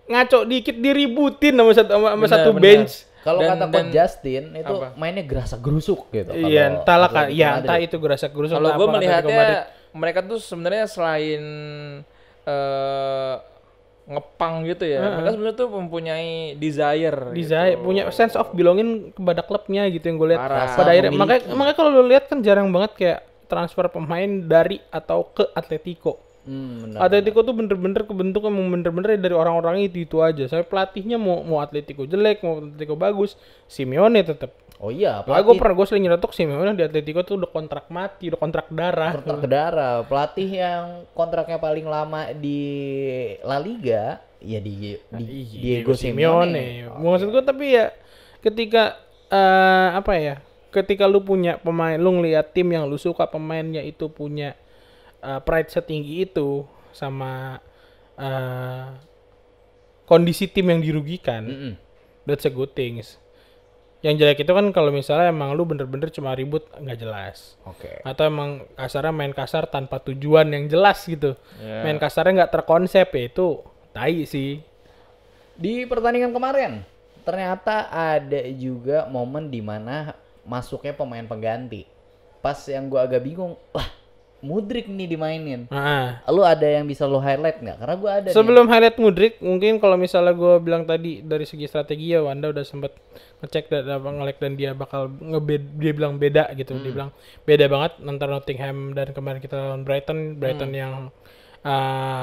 ngaco dikit diributin sama Benar, satu benar. bench. Kalau Dan- kata Coach dan- Justin itu apa? mainnya gerasa gerusuk gitu. Iya, kalau entahlah Atletico entah Madrid. itu gerasak gerusuk. Kalau entah gue apa Atletico Madrid. melihatnya mereka tuh sebenarnya selain ngepang gitu ya, mereka sebenarnya tuh mempunyai desire. Gitu. Punya sense of belonging kepada klubnya gitu yang gue lihat. Parah. Pada akhirnya Memiliki. makanya kalau lu lihat kan jarang banget kayak transfer pemain dari atau ke Atletico. Benar. Atletico tuh bener-bener kebentuk emang bener-bener dari orang-orang itu aja. Sampai pelatihnya mau Atletico jelek, mau Atletico bagus, Simeone tetap. Oh iya, Gue sering nyeretok Simeone di Atletico tuh udah kontrak mati, udah kontrak darah. kontrak ke darah. Pelatih yang kontraknya paling lama di La Liga ya Diego Simeone. Maksud gue tapi ya ketika ketika lu punya pemain, lu ngeliat tim yang lu suka pemainnya itu punya pride setinggi itu, sama kondisi tim yang dirugikan. That's a good things. Yang jelek itu kan kalau misalnya emang lu bener-bener cuma ribut nggak jelas. Oke. Atau emang kasarnya main kasar tanpa tujuan yang jelas gitu. Yeah. Main kasarnya nggak terkonsep ya itu tai sih. Di pertandingan kemarin ternyata ada juga momen di mana masuknya pemain pengganti. Pas yang gua agak bingung, lah Mudryk nih dimainin. Lu ada yang bisa lu highlight nggak? Karena gua ada. Sebelum highlight Mudryk, mungkin kalau misalnya gue bilang tadi dari segi strategi ya, Wanda udah sempet ngecek dan nge-like dan dia bakal dia bilang beda gitu. Dia bilang beda banget antara Nottingham dan kemarin kita lawan Brighton. Brighton yang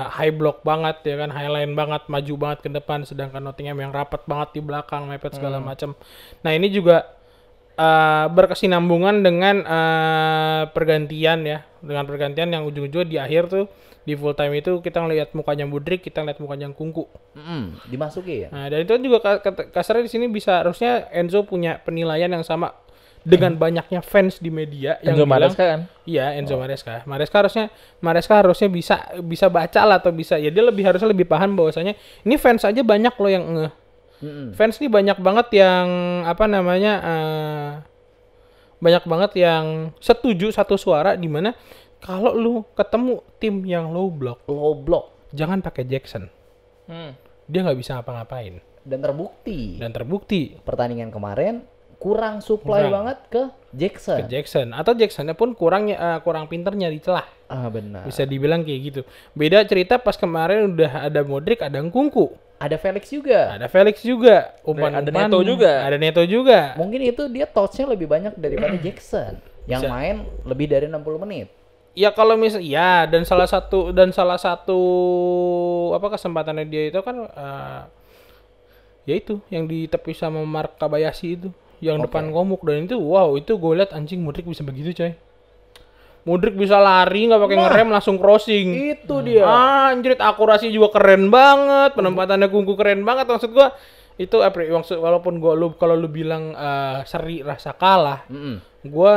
high block banget ya kan, high line banget, maju banget ke depan, sedangkan Nottingham yang rapat banget di belakang, mepet segala macam. Nah ini juga berkesinambungan dengan pergantian ya, dengan pergantian yang ujung-ujungnya di akhir tuh di full time itu kita ngelihat mukanya Mudryk, kita ngeliat mukanya Kunku. Dimasuki ya. Nah dan itu juga kasarnya di sini bisa harusnya Enzo punya penilaian yang sama dengan banyaknya fans di media yang Enzo bilang, Maresca kan? Iya Enzo Maresca. Maresca harusnya bisa baca lah atau bisa ya dia harusnya lebih paham bahwasanya ini fans aja banyak loh yang fans nih banyak banget yang banyak banget yang setuju satu suara di mana kalau lu ketemu tim yang low block jangan pakai Jackson. Dia nggak bisa ngapa-ngapain. Dan terbukti Pertandingan kemarin kurang supply banget ke Jackson. Atau Jacksonnya pun kurang pinter nyari celah. Benar. Bisa dibilang kayak gitu. Beda cerita pas kemarin udah ada Mudryk, ada Nkunku. Ada Felix juga. Umpan-umpan. Ada Neto juga. Mungkin itu dia touch-nya lebih banyak daripada Jackson yang main lebih dari 60 menit. Ya kalau dan salah satu kesempatannya dia itu kan ya itu yang ditepis sama Mark Kabayashi itu yang depan komuk, dan itu itu gue liat anjing Mudryk bisa begitu coy. Mudryk bisa lari nggak pakai ngerem langsung crossing. Itu dia. Anjrit, akurasi juga keren banget, penempatannya Kunku keren banget. Maksud gue itu walaupun kalau lu bilang seri rasa kalah, gue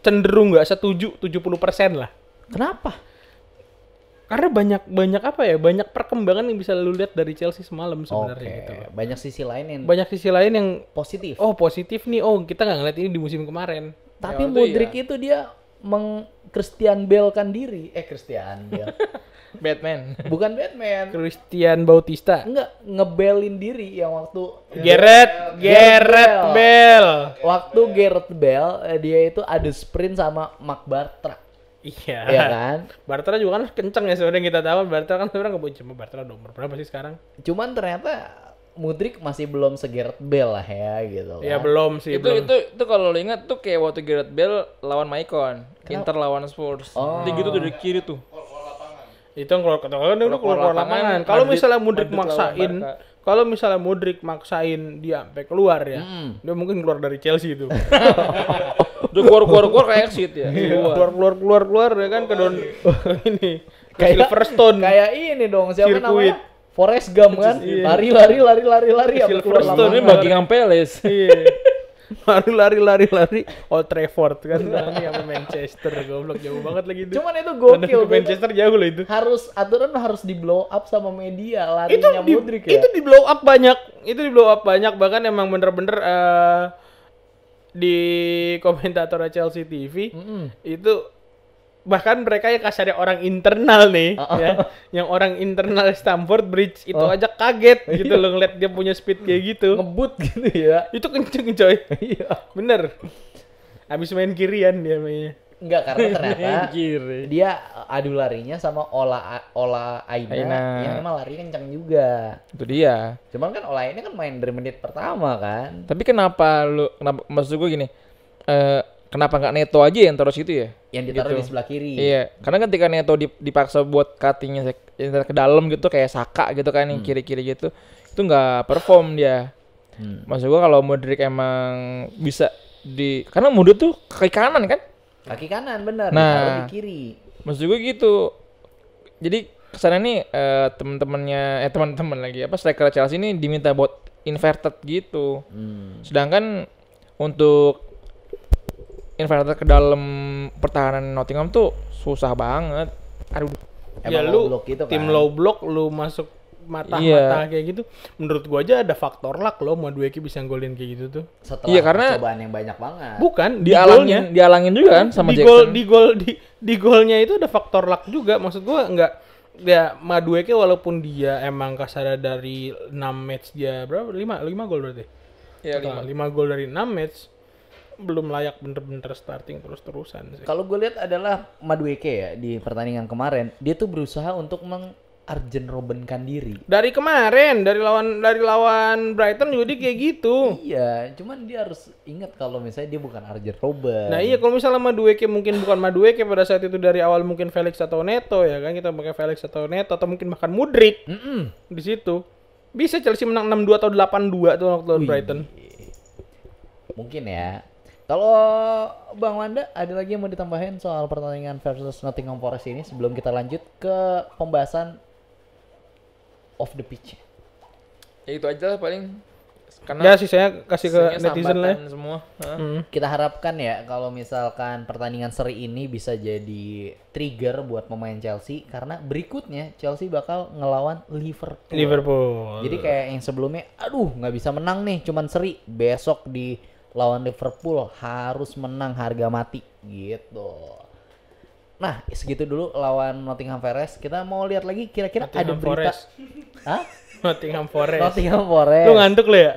cenderung nggak setuju 70% lah. Kenapa? Karena banyak perkembangan yang bisa lu lihat dari Chelsea semalam sebenarnya gitu. Banyak sisi lain yang positif. Positif nih. Kita nggak ngeliat ini di musim kemarin. Tapi Mudryk itu dia Christian Bale-kan diri. Christian Bale. Batman. Bukan Batman. Christian Bautista. Enggak, ngebelin diri yang waktu Gareth Bale. Waktu Gareth Bale dia itu ada sprint sama Mark Bartra. Iya kan? Bartra juga kan kenceng ya sebenarnya, kita tahu Bartra kan sebenarnya nggak cuma Bartra nomor berapa sih sekarang? Cuman ternyata Mudryk masih belum se-Gareth Bale lah ya gitu kan. Ya belum sih. Itu kalau lo ingat tuh kayak waktu Gareth Bale lawan Maicon, Inter lawan Spurs. Dia gitu tuh dari kiri tuh. Itu yang keluar lapangan. Kalau misalnya Mudryk maksain dia sampai keluar ya, dia mungkin keluar dari Chelsea itu. Udah keluar kayak exit ya. Keluar ya kan ke ini. Kayak Silverstone. Kayak ini dong, siapa Sirkuit. namanya? Forrest Gump kan? Lari sampai keluar Silverstone Ini Buckingham Palace. Iya. lari Old Trafford kan, ini sampai Manchester, goblok jauh banget lagi itu. Cuman itu gokil. Manchester jauh loh itu. Aturan harus di blow up sama media larinya Mudryk ya. Itu di blow up banyak, bahkan emang bener-bener di komentator Chelsea TV itu bahkan mereka yang kasarnya orang internal nih ya, yang orang internal Stamford Bridge itu aja kaget gitu loh ngeliat dia punya speed kayak gitu, ngebut gitu ya. Itu kenceng coy. Iya. Bener. Abis main kirian dia mainnya. Enggak, karena ternyata dia adu larinya sama Ola Aina yang emang lari kencang juga. Itu dia. Cuman kan Ola ini kan main dari menit pertama kan. Tapi kenapa maksud gue gini, kenapa nggak Neto aja yang taruh situ ya? Yang ditaruh gitu. di sebelah kiri. Iya, karena ketika Neto dipaksa buat cuttingnya ke dalam gitu kayak Saka gitu kan, yang kiri-kiri gitu, itu nggak perform dia. Maksud gue kalau Mudryk emang bisa karena Mudryk tuh kaki kanan kan? Kaki kanan bener, nah, ditaruh di kiri. Maksud gue gitu. Jadi kesana nih teman-teman lagi striker Chelsea ini diminta buat inverted gitu. Sedangkan untuk inverted ke dalam pertahanan Nottingham tuh susah banget. Aduh. Ya Emang lu low block gitu tim kan. low block lu masuk mata-mata kayak gitu. Menurut gua aja ada faktor luck loh Madueke bisa golin kayak gitu tuh. Setelah Iya, karena- percobaan yang banyak banget. Bukan di golnya. dialangin juga kan sama di Jackson. di golnya itu ada faktor luck juga. Maksud gua enggak ya Madueke walaupun dia emang kasarnya dari 6 match dia berapa? 5 gol berarti. Iya, Total, 5 gol dari 6 match belum layak bener-bener starting terus-terusan sih. Kalau gue lihat adalah Madueke ya di pertandingan kemarin, dia tuh berusaha untuk Arjen Robben-kan diri. Dari kemarin dari lawan Brighton juga dia kayak gitu. Iya, cuman dia harus ingat kalau misalnya dia bukan Arjen Robben. Nah iya kalau misalnya Madueke mungkin bukan Madueke pada saat itu dari awal mungkin Felix atau Neto ya kan kita pakai Felix atau Neto atau mungkin bahkan Mudryk di situ bisa Chelsea menang 6-2 atau 8-2 tuh waktu lawan Brighton. Mungkin ya. Kalau Bang Wanda ada lagi yang mau ditambahin soal pertandingan versus Nottingham Forest ini sebelum kita lanjut ke pembahasan off the pitch. Ya itu aja lah paling. Ya sih saya kasih ke sisanya netizen lah. sambatan semua. Kita harapkan ya kalau misalkan pertandingan seri ini bisa jadi trigger buat pemain Chelsea karena berikutnya Chelsea bakal ngelawan Liverpool. Jadi kayak yang sebelumnya, aduh nggak bisa menang nih, cuman seri. Besok di lawan Liverpool harus menang harga mati gitu. Nah segitu dulu lawan Nottingham Forest. Kita mau lihat lagi kira-kira ada Nottingham berita. Forest. Hah? Nottingham Forest. Nottingham Forest. Lu ngantuk lu ya?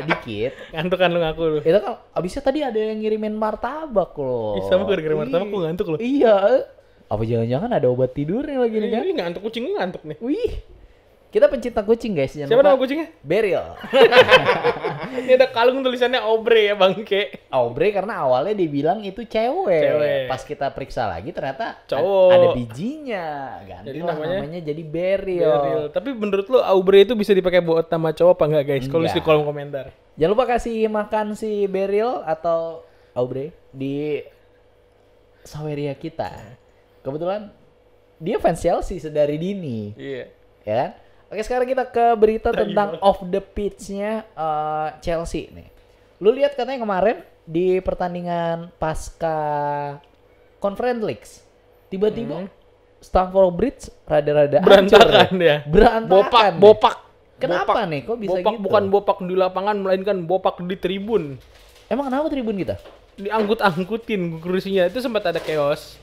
Dikit. Ngantuk kan lu ngaku lu. Itu kan abisnya tadi ada yang ngirimin martabak loh. Sama gara-gara martabak gua ngantuk lu. Iya. Apa jangan-jangan ada obat tidurnya lagi nih kan? Ini ngantuk kucing lu ngantuk nih. Wih. Kita pencinta kucing guys. Jangan Siapa lupa. nama kucingnya? Beryl. Ini ada kalung tulisannya Aubrey ya bangke. Aubrey karena awalnya dibilang itu cewek. Cewek. Pas kita periksa lagi ternyata Cowok. ada bijinya. Ganti Jadi lah namanya jadi Beryl. Beryl. Tapi menurut lu Aubrey itu bisa dipakai buat nama cowok apa enggak guys? Tulis di Enggak. kolom komentar. Jangan lupa kasih makan si Beryl atau Aubrey di Saweria kita. Kebetulan dia fans Chelsea sedari dini. Iya. Ya kan? Oke sekarang kita ke berita tentang off the pitch-nya Chelsea nih. Lu lihat katanya kemarin di pertandingan pasca Conference League tiba-tiba Stamford Bridge rada-rada Berantakan hancur. ya. Berantakan. Bopak. Kenapa Bopak. nih? Kok bisa Bopak gitu? bukan bopak di lapangan melainkan bopak di tribun. Emang kenapa tribun kita? Diangkut-angkutin kursinya itu sempat ada chaos.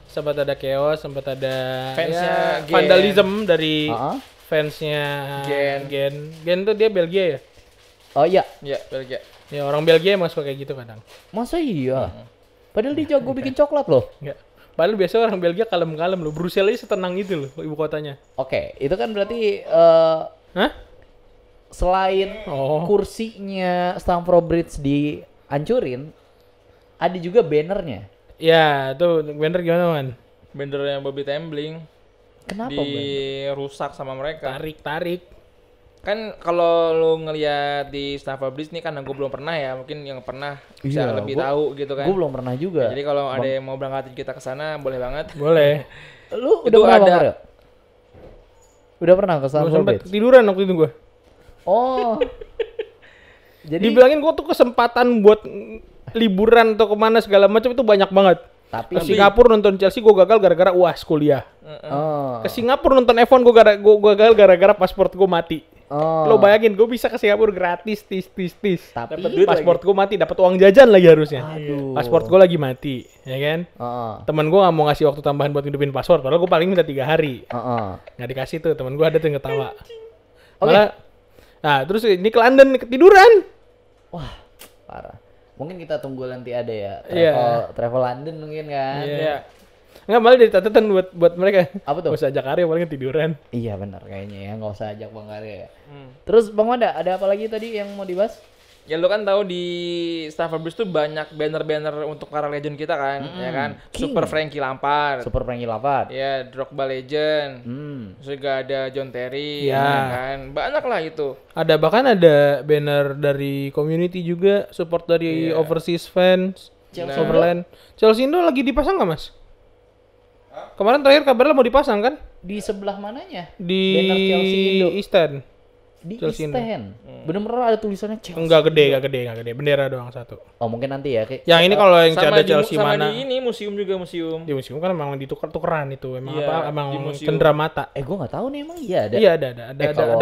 Sempat ada Fansnya Gen. vandalism dari Heeh. fansnya Gen. Gen tuh dia Belgia ya. Oh iya, Iya, Belgia. Ya orang Belgia emang suka kayak gitu kadang. masa iya? Padahal dia jago bikin coklat loh. Enggak. Padahal biasa orang Belgia kalem-kalem loh. Brussels aja setenang itu loh ibu kotanya. Oke, itu kan berarti Hah? selain Oh. kursinya Stamford Bridge dihancurin, ada juga bannernya. Ya, tuh bener gimana man? Bendernya Bobby Tambling Kenapa, Bang? dirusak sama mereka. Tarik. Kan kalau lu ngeliat di Stamford Bridge nih kan gue belum pernah ya, mungkin yang pernah bisa Iya, lebih gua- tahu gitu kan. Gue belum pernah juga. Jadi kalau ada yang mau berangkatin kita ke sana boleh banget. Boleh. Lu itu udah pernah ada- Bang Aryo? Udah pernah ke Gue Stamford sempat Bridge? tiduran waktu itu gue. Oh. Jadi Dibilangin gue tuh kesempatan buat liburan atau kemana segala macam itu banyak banget. tapi Ke Singapura nonton Chelsea gue gagal gara-gara UAS kuliah. oh. Ke Singapura nonton F1 gue gagal gara-gara paspor gue mati. Oh. Lo bayangin gue bisa ke Singapura gratis tis. Tapi Dapet duit Paspor gue mati, dapat uang jajan lagi harusnya. Aduh. Paspor gue lagi mati, ya kan? Heeh. Temen gue nggak mau ngasih waktu tambahan buat hidupin paspor, padahal gue paling minta 3 hari. Heeh. Nggak dikasih tuh, temen gue ada tuh yang ketawa. Oke. Malah, nah terus ini ke London ketiduran. Wah, parah. Mungkin kita tunggu nanti ada ya Iya. travel London mungkin kan. Iya. Nggak malah dari catatan buat mereka. Apa tuh? Gak usah ajak Arya paling tiduran. Iya benar kayaknya ya, nggak usah ajak Bang Arya ya. Terus Bang Wanda, ada apa lagi tadi yang mau dibahas? Ya lu kan tahu di Stamford Bridge tuh banyak banner-banner untuk para legend kita kan, ya kan? King. Super Frankie Lampard. Super Frankie Lampard. Ya, Drogba legend. Terus juga ada John Terry, Ya. ya kan? Banyak lah itu. Bahkan ada banner dari community juga, support dari overseas fans, Chelsea Summerland. Chelsea Indo lagi dipasang nggak mas? Kemarin terakhir kabarnya mau dipasang kan? Di sebelah mananya? Di Banner Chelsea Indo. East End. Di Chelsea Indo. stand. Bener-bener ada tulisannya Chelsea. Enggak gede. Bendera doang satu. Oh mungkin nanti ya. Yang ini kalau yang Sama ada di, Chelsea sama mana? di ini museum juga museum. Di museum kan emang ditukar-tukeran itu. Emang Iya, apa? di Emang museum. cendera mata. Gue nggak tahu nih emang iya ada. Iya ada kalau-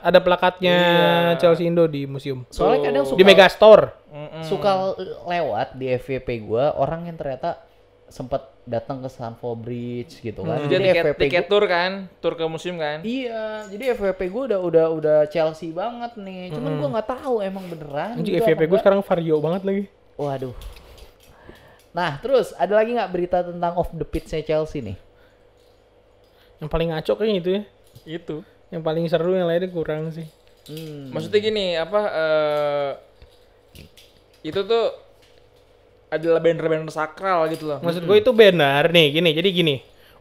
ada plakatnya Iya. Chelsea Indo di museum. Soalnya kadang suka Di Megastore. suka lewat di FYP gue orang yang ternyata sempat datang ke Stamford Bridge gitu kan. Jadi tiket gua- tur kan, tur ke museum kan. Iya, jadi FYP gue udah Chelsea banget nih. Cuman gue nggak tahu emang beneran. Anjing gitu FVP apa gue enggak. sekarang vario banget lagi. Waduh. Nah, terus ada lagi nggak berita tentang off the pitch-nya Chelsea nih? Yang paling ngaco kayaknya itu ya. Itu. Yang paling seru yang lainnya kurang sih. Maksudnya gini, itu tuh adalah banner-banner sakral gitu loh. Maksud gue itu banner nih, jadi gini.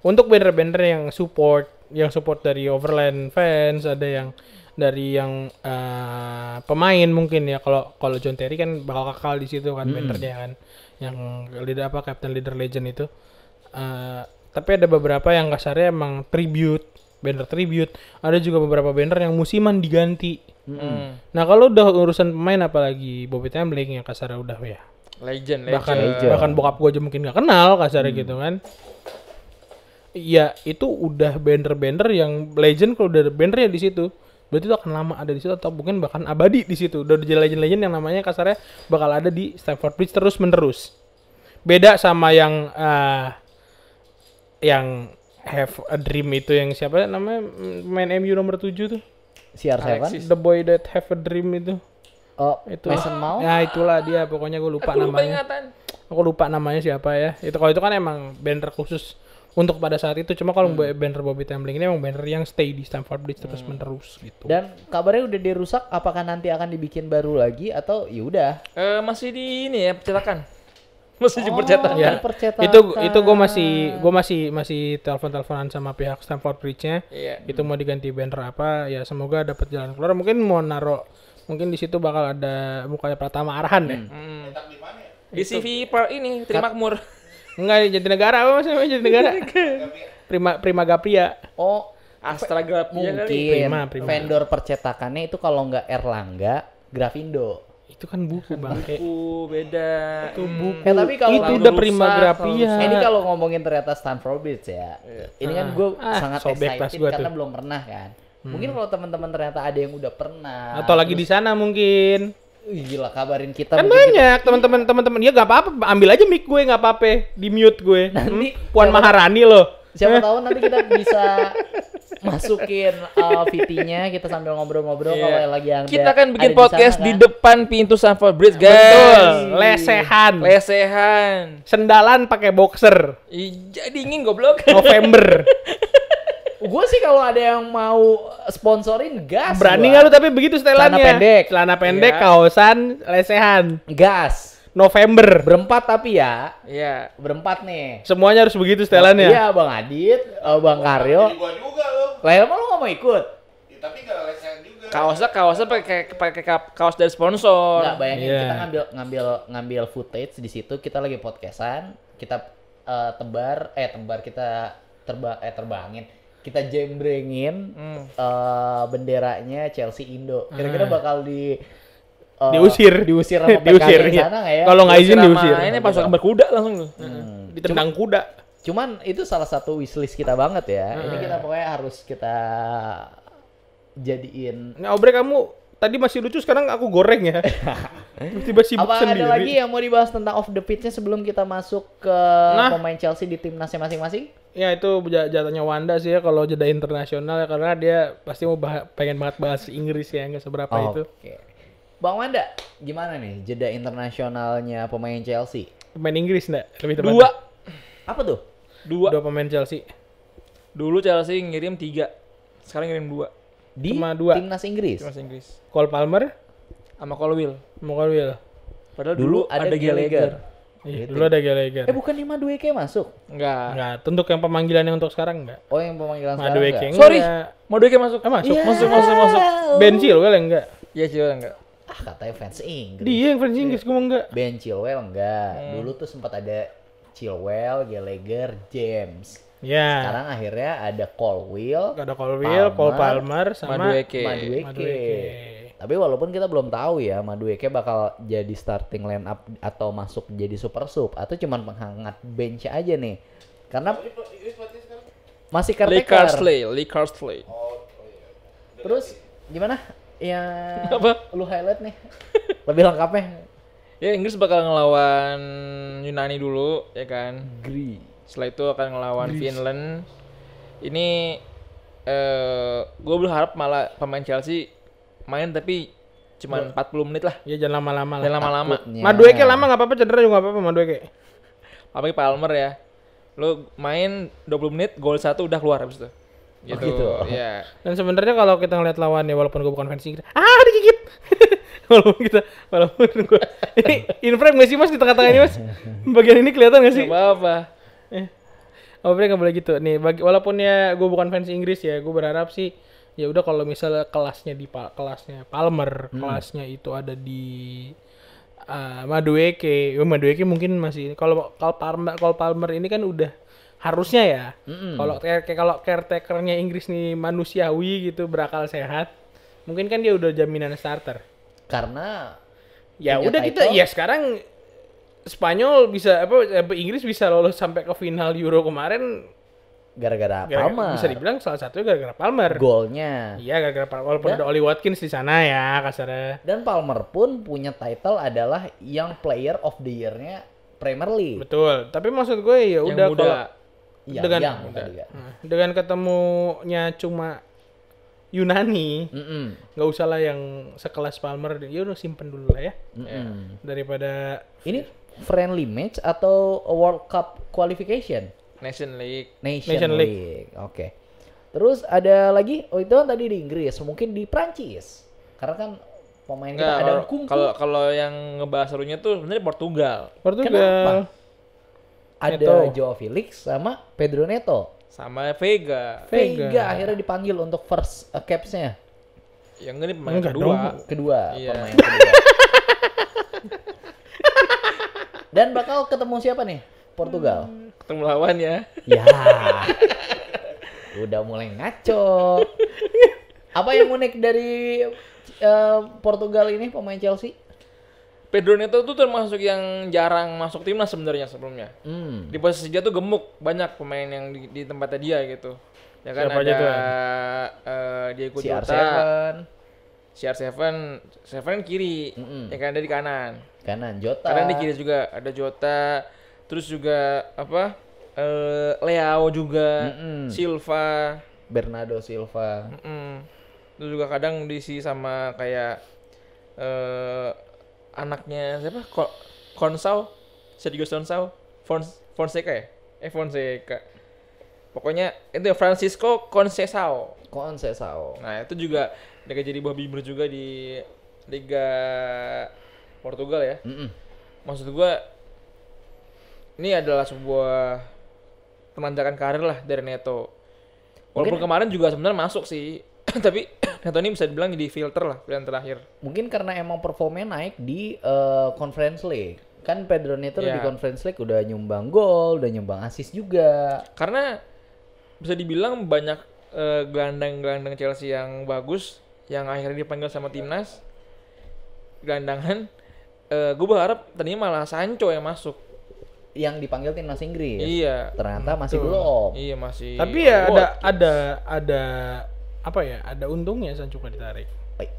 Untuk banner-banner yang support dari Overland fans, ada yang dari yang pemain mungkin ya. Kalau John Terry kan bakal kekal di situ kan bannernya kan. Yang leader Captain Leader Legend itu. Tapi ada beberapa yang kasarnya emang banner tribute. Ada juga beberapa banner yang musiman diganti. Nah, kalau udah urusan pemain apalagi Bobby Tambling yang kasarnya udah ya. Legend. Bahkan bokap gue aja mungkin nggak kenal kasarnya gitu kan. Iya, itu udah banner-banner yang legend. Kalau udah ada banner ya di situ, berarti itu akan lama ada di situ atau mungkin bahkan abadi di situ. Udah ada legend-legend yang namanya kasarnya bakal ada di Stamford Bridge terus menerus. Beda sama yang Have a Dream itu, yang siapa namanya main MU nomor 7 tuh. CR7. Alexis. The Boy That Have a Dream itu. Oh, Itu. Mason Mount. Ya itulah dia, pokoknya gue lupa Aku lupa namanya. ingatan. Aku lupa namanya siapa ya. Itu kalau itu kan emang banner khusus untuk pada saat itu. Cuma kalau banner Bobby Tambling ini emang banner yang stay di Stamford Bridge terus menerus gitu. Dan kabarnya udah dirusak, apakah nanti akan dibikin baru lagi atau ya udah? Masih di ini ya, percetakan. Masih di percetakan. Ya, percetakan. itu gue masih telepon-teleponan sama pihak Stamford Bridge-nya. Iya. Itu mau diganti banner apa? Ya semoga dapat jalan keluar. Mungkin mau mungkin di situ bakal ada mukanya Pratama Arhan deh. Di CV ini Terima Makmur. Enggak, Jatinegara apa maksudnya Jatinegara? Prima Gapria. Oh, Astra Grafia mungkin kali. Prima. vendor percetakannya itu kalau nggak Erlangga, Grafindo. Itu kan buku bangke. Beda. Itu buku. Tapi kalau itu terlalu udah Prima rusak, Grafia. Ini kalau ngomongin ternyata Stamford Bridge ya. Ini kan gue sangat sobek tas excited gua karena tuh. belum pernah kan. Mungkin kalau teman-teman ternyata ada yang udah pernah. Atau lagi di sana mungkin. Wih, gila, kabarin kita. Kan mungkin banyak teman-teman ya nggak apa-apa, ambil aja mic gue nggak apa-apa, di mute gue. Nanti Puan siapa- Maharani loh. Siapa tahu nanti kita bisa masukin VT-nya, kita sambil ngobrol-ngobrol Iya. kalau lagi yang Kita akan bikin ada podcast sana, di kan. depan pintu Stamford Bridge, guys. Betul, lesehan, Lesehan. sendalan pakai boxer, Jadi dingin goblok. November. Gue sih kalau ada yang mau sponsorin gas. Berani gua. nggak lu tapi begitu setelannya? Celana pendek. Celana pendek, Iya. kaosan, lesehan, Gas. November. Berempat tapi ya. Iya. Berempat nih. Semuanya harus begitu setelannya. Iya, Bang Adit, Bang Karyo. Gua juga lo. Lah emang lu nggak mau ikut? Ya, tapi gak lesehan juga. Kaosnya pakai kaos dari sponsor. Nggak, bayangin Iya. kita ngambil footage di situ, kita lagi podcastan, kita terbangin, kita jembrengin benderanya Chelsea Indo. Kira-kira bakal Diusir. sama Diusir, PKI di iya. sana nggak ya? Kalau nggak izin diusir. Ini pasukan berkuda langsung lu. Ditendang kuda. Cuman itu salah satu wishlist kita banget ya. Ini kita pokoknya harus kita jadiin. Nah, Obre kamu tadi masih lucu, sekarang aku goreng ya. Tiba-tiba sibuk Apa sendiri. ada lagi yang mau dibahas tentang off the pitch-nya sebelum kita masuk ke Nah. pemain Chelsea di timnasnya masing-masing? Ya itu jatahnya Wanda sih ya kalau jeda internasional ya, karena dia pasti mau pengen banget bahas Inggris ya, nggak seberapa itu. Oke. Bang Wanda, gimana nih jeda internasionalnya pemain Chelsea? Pemain Inggris enggak? Lebih tepat. Apa tuh? Dua. Dua pemain Chelsea. Dulu Chelsea ngirim 3. Sekarang ngirim 2. Di Cuma dua. timnas Inggris. Timnas Inggris. Cole Palmer, Sama Colwill. Will. Padahal Dulu ada Gallagher. Iya, dulu ada Gallagher. Bukan di Madueke masuk? Enggak. Enggak, untuk yang pemanggilannya untuk sekarang enggak. Oh, yang pemanggilan sekarang Madueke enggak? Sorry. enggak. Madueke masuk. Masuk. Iya. Masuk. Ben Chilwell enggak. Iya sih enggak. Ah, katanya fans Inggris. Dia yang fans Inggris gua enggak. Ben Chilwell enggak. Dulu tuh sempat ada Chilwell, Gallagher, James. Ya. Sekarang akhirnya ada Colwill, Ada Colwill, Cole Palmer sama Madueke. Madueke. Tapi walaupun kita belum tahu ya Madueke bakal jadi starting line up atau masuk jadi super sub atau cuman penghangat bench aja nih. Karena masih Lee caretaker. Carsley. Terus gimana? Ya Apa? lu highlight nih. Lebih lengkapnya. Ya Inggris bakal ngelawan Yunani dulu ya kan. Greece. Setelah itu akan ngelawan Finland. Ini gue berharap malah pemain Chelsea main tapi cuman 40 menit lah. Ya jangan lama-lama lah. Jangan lama-lama. Takutnya. Madueke lama nggak apa-apa, cedera juga nggak apa-apa Madueke. Apalagi Palmer ya. Lu main 20 menit, gol 1 udah keluar habis itu. Gitu. gitu. Ya. Dan sebenarnya kalau kita ngeliat lawannya, walaupun gue bukan fans Inggris, digigit. walaupun gue ini in frame nggak sih mas di tengah-tengah ini mas? Bagian ini kelihatan nggak sih? Gak apa-apa. Oh, nggak boleh gitu. Nih, walaupun ya gue bukan fans Inggris ya, gue berharap sih ya udah kalau misalnya kelasnya kelasnya Palmer, kelasnya itu ada di Madueke. Madueke mungkin masih kalau Palmer ini kan udah harusnya ya. Kalau caretakernya Inggris nih manusiawi gitu, berakal sehat, mungkin kan dia udah jaminan starter. Karena Ya punya udah kita title. ya sekarang Spanyol bisa Inggris bisa lolos sampai ke final Euro kemarin gara-gara Palmer. bisa dibilang salah satunya gara-gara Palmer. Golnya. Iya gara-gara Palmer. Walaupun ada Oli Watkins di sana ya kasarnya. Dan Palmer pun punya title adalah Young Player of the Year-nya Premier League. Betul. Tapi maksud gue ya Yang udah muda. kalau Iya, dengan- yang tadi kan. dengan ketemunya cuma Yunani, nggak usah lah yang sekelas Palmer. Ya udah simpen dulu lah ya. Daripada Ini friendly match atau World Cup qualification? Nation League. Nation League. Oke. Terus ada lagi, itu kan tadi di Inggris, mungkin di Prancis. Karena kan pemain kita Enggak, ada kalau- Kunku. kalau yang ngebahas serunya tuh sebenarnya Portugal Portugal. Kenapa? Ada Neto. Joao Felix sama Pedro Neto. sama Vega. Vega akhirnya dipanggil untuk first caps-nya. Yang ini pemain Enggak kedua. Kedua, Iya. pemain kedua. Dan bakal ketemu siapa nih? Portugal. Ketemu lawan ya. Ya. Udah mulai ngaco. Apa yang unik dari Portugal ini pemain Chelsea? Pedro Neto tuh termasuk yang jarang masuk timnas sebenarnya sebelumnya. Di posisi dia tuh gemuk, banyak pemain yang di tempatnya dia gitu. Ya kan Siapa aja ada tuh? Diego CR7. Jota, CR7 kan kiri, ya kan ada di kanan. Kanan Jota. Kadang di kiri juga ada Jota, terus juga apa? Leao juga, Silva, Bernardo Silva. terus juga kadang diisi sama kayak anaknya siapa? Sergio Conceição, Fonseca ya? Fonseca. Pokoknya itu ya Francisco Conceição. Conceição. Nah itu juga dia jadi buah bibir juga di Liga Portugal ya. Maksud gua ini adalah sebuah penanjakan karir lah dari Neto. Walaupun kemarin juga sebenarnya masuk sih, tapi Neto ini bisa dibilang jadi filter lah pilihan terakhir. Mungkin karena emang performnya naik di Conference League. Kan Pedro Neto di Iya. Conference League udah nyumbang gol, udah nyumbang assist juga. Karena bisa dibilang banyak gelandang-gelandang Chelsea yang bagus yang akhirnya dipanggil sama timnas gelandangan. Gue berharap tadinya malah Sancho yang masuk. Yang dipanggil timnas Inggris. Iya. Ternyata masih belum. Iya masih. Tapi ya Watkins. ada apa ya? Ada untungnya Sancho kalau ditarik.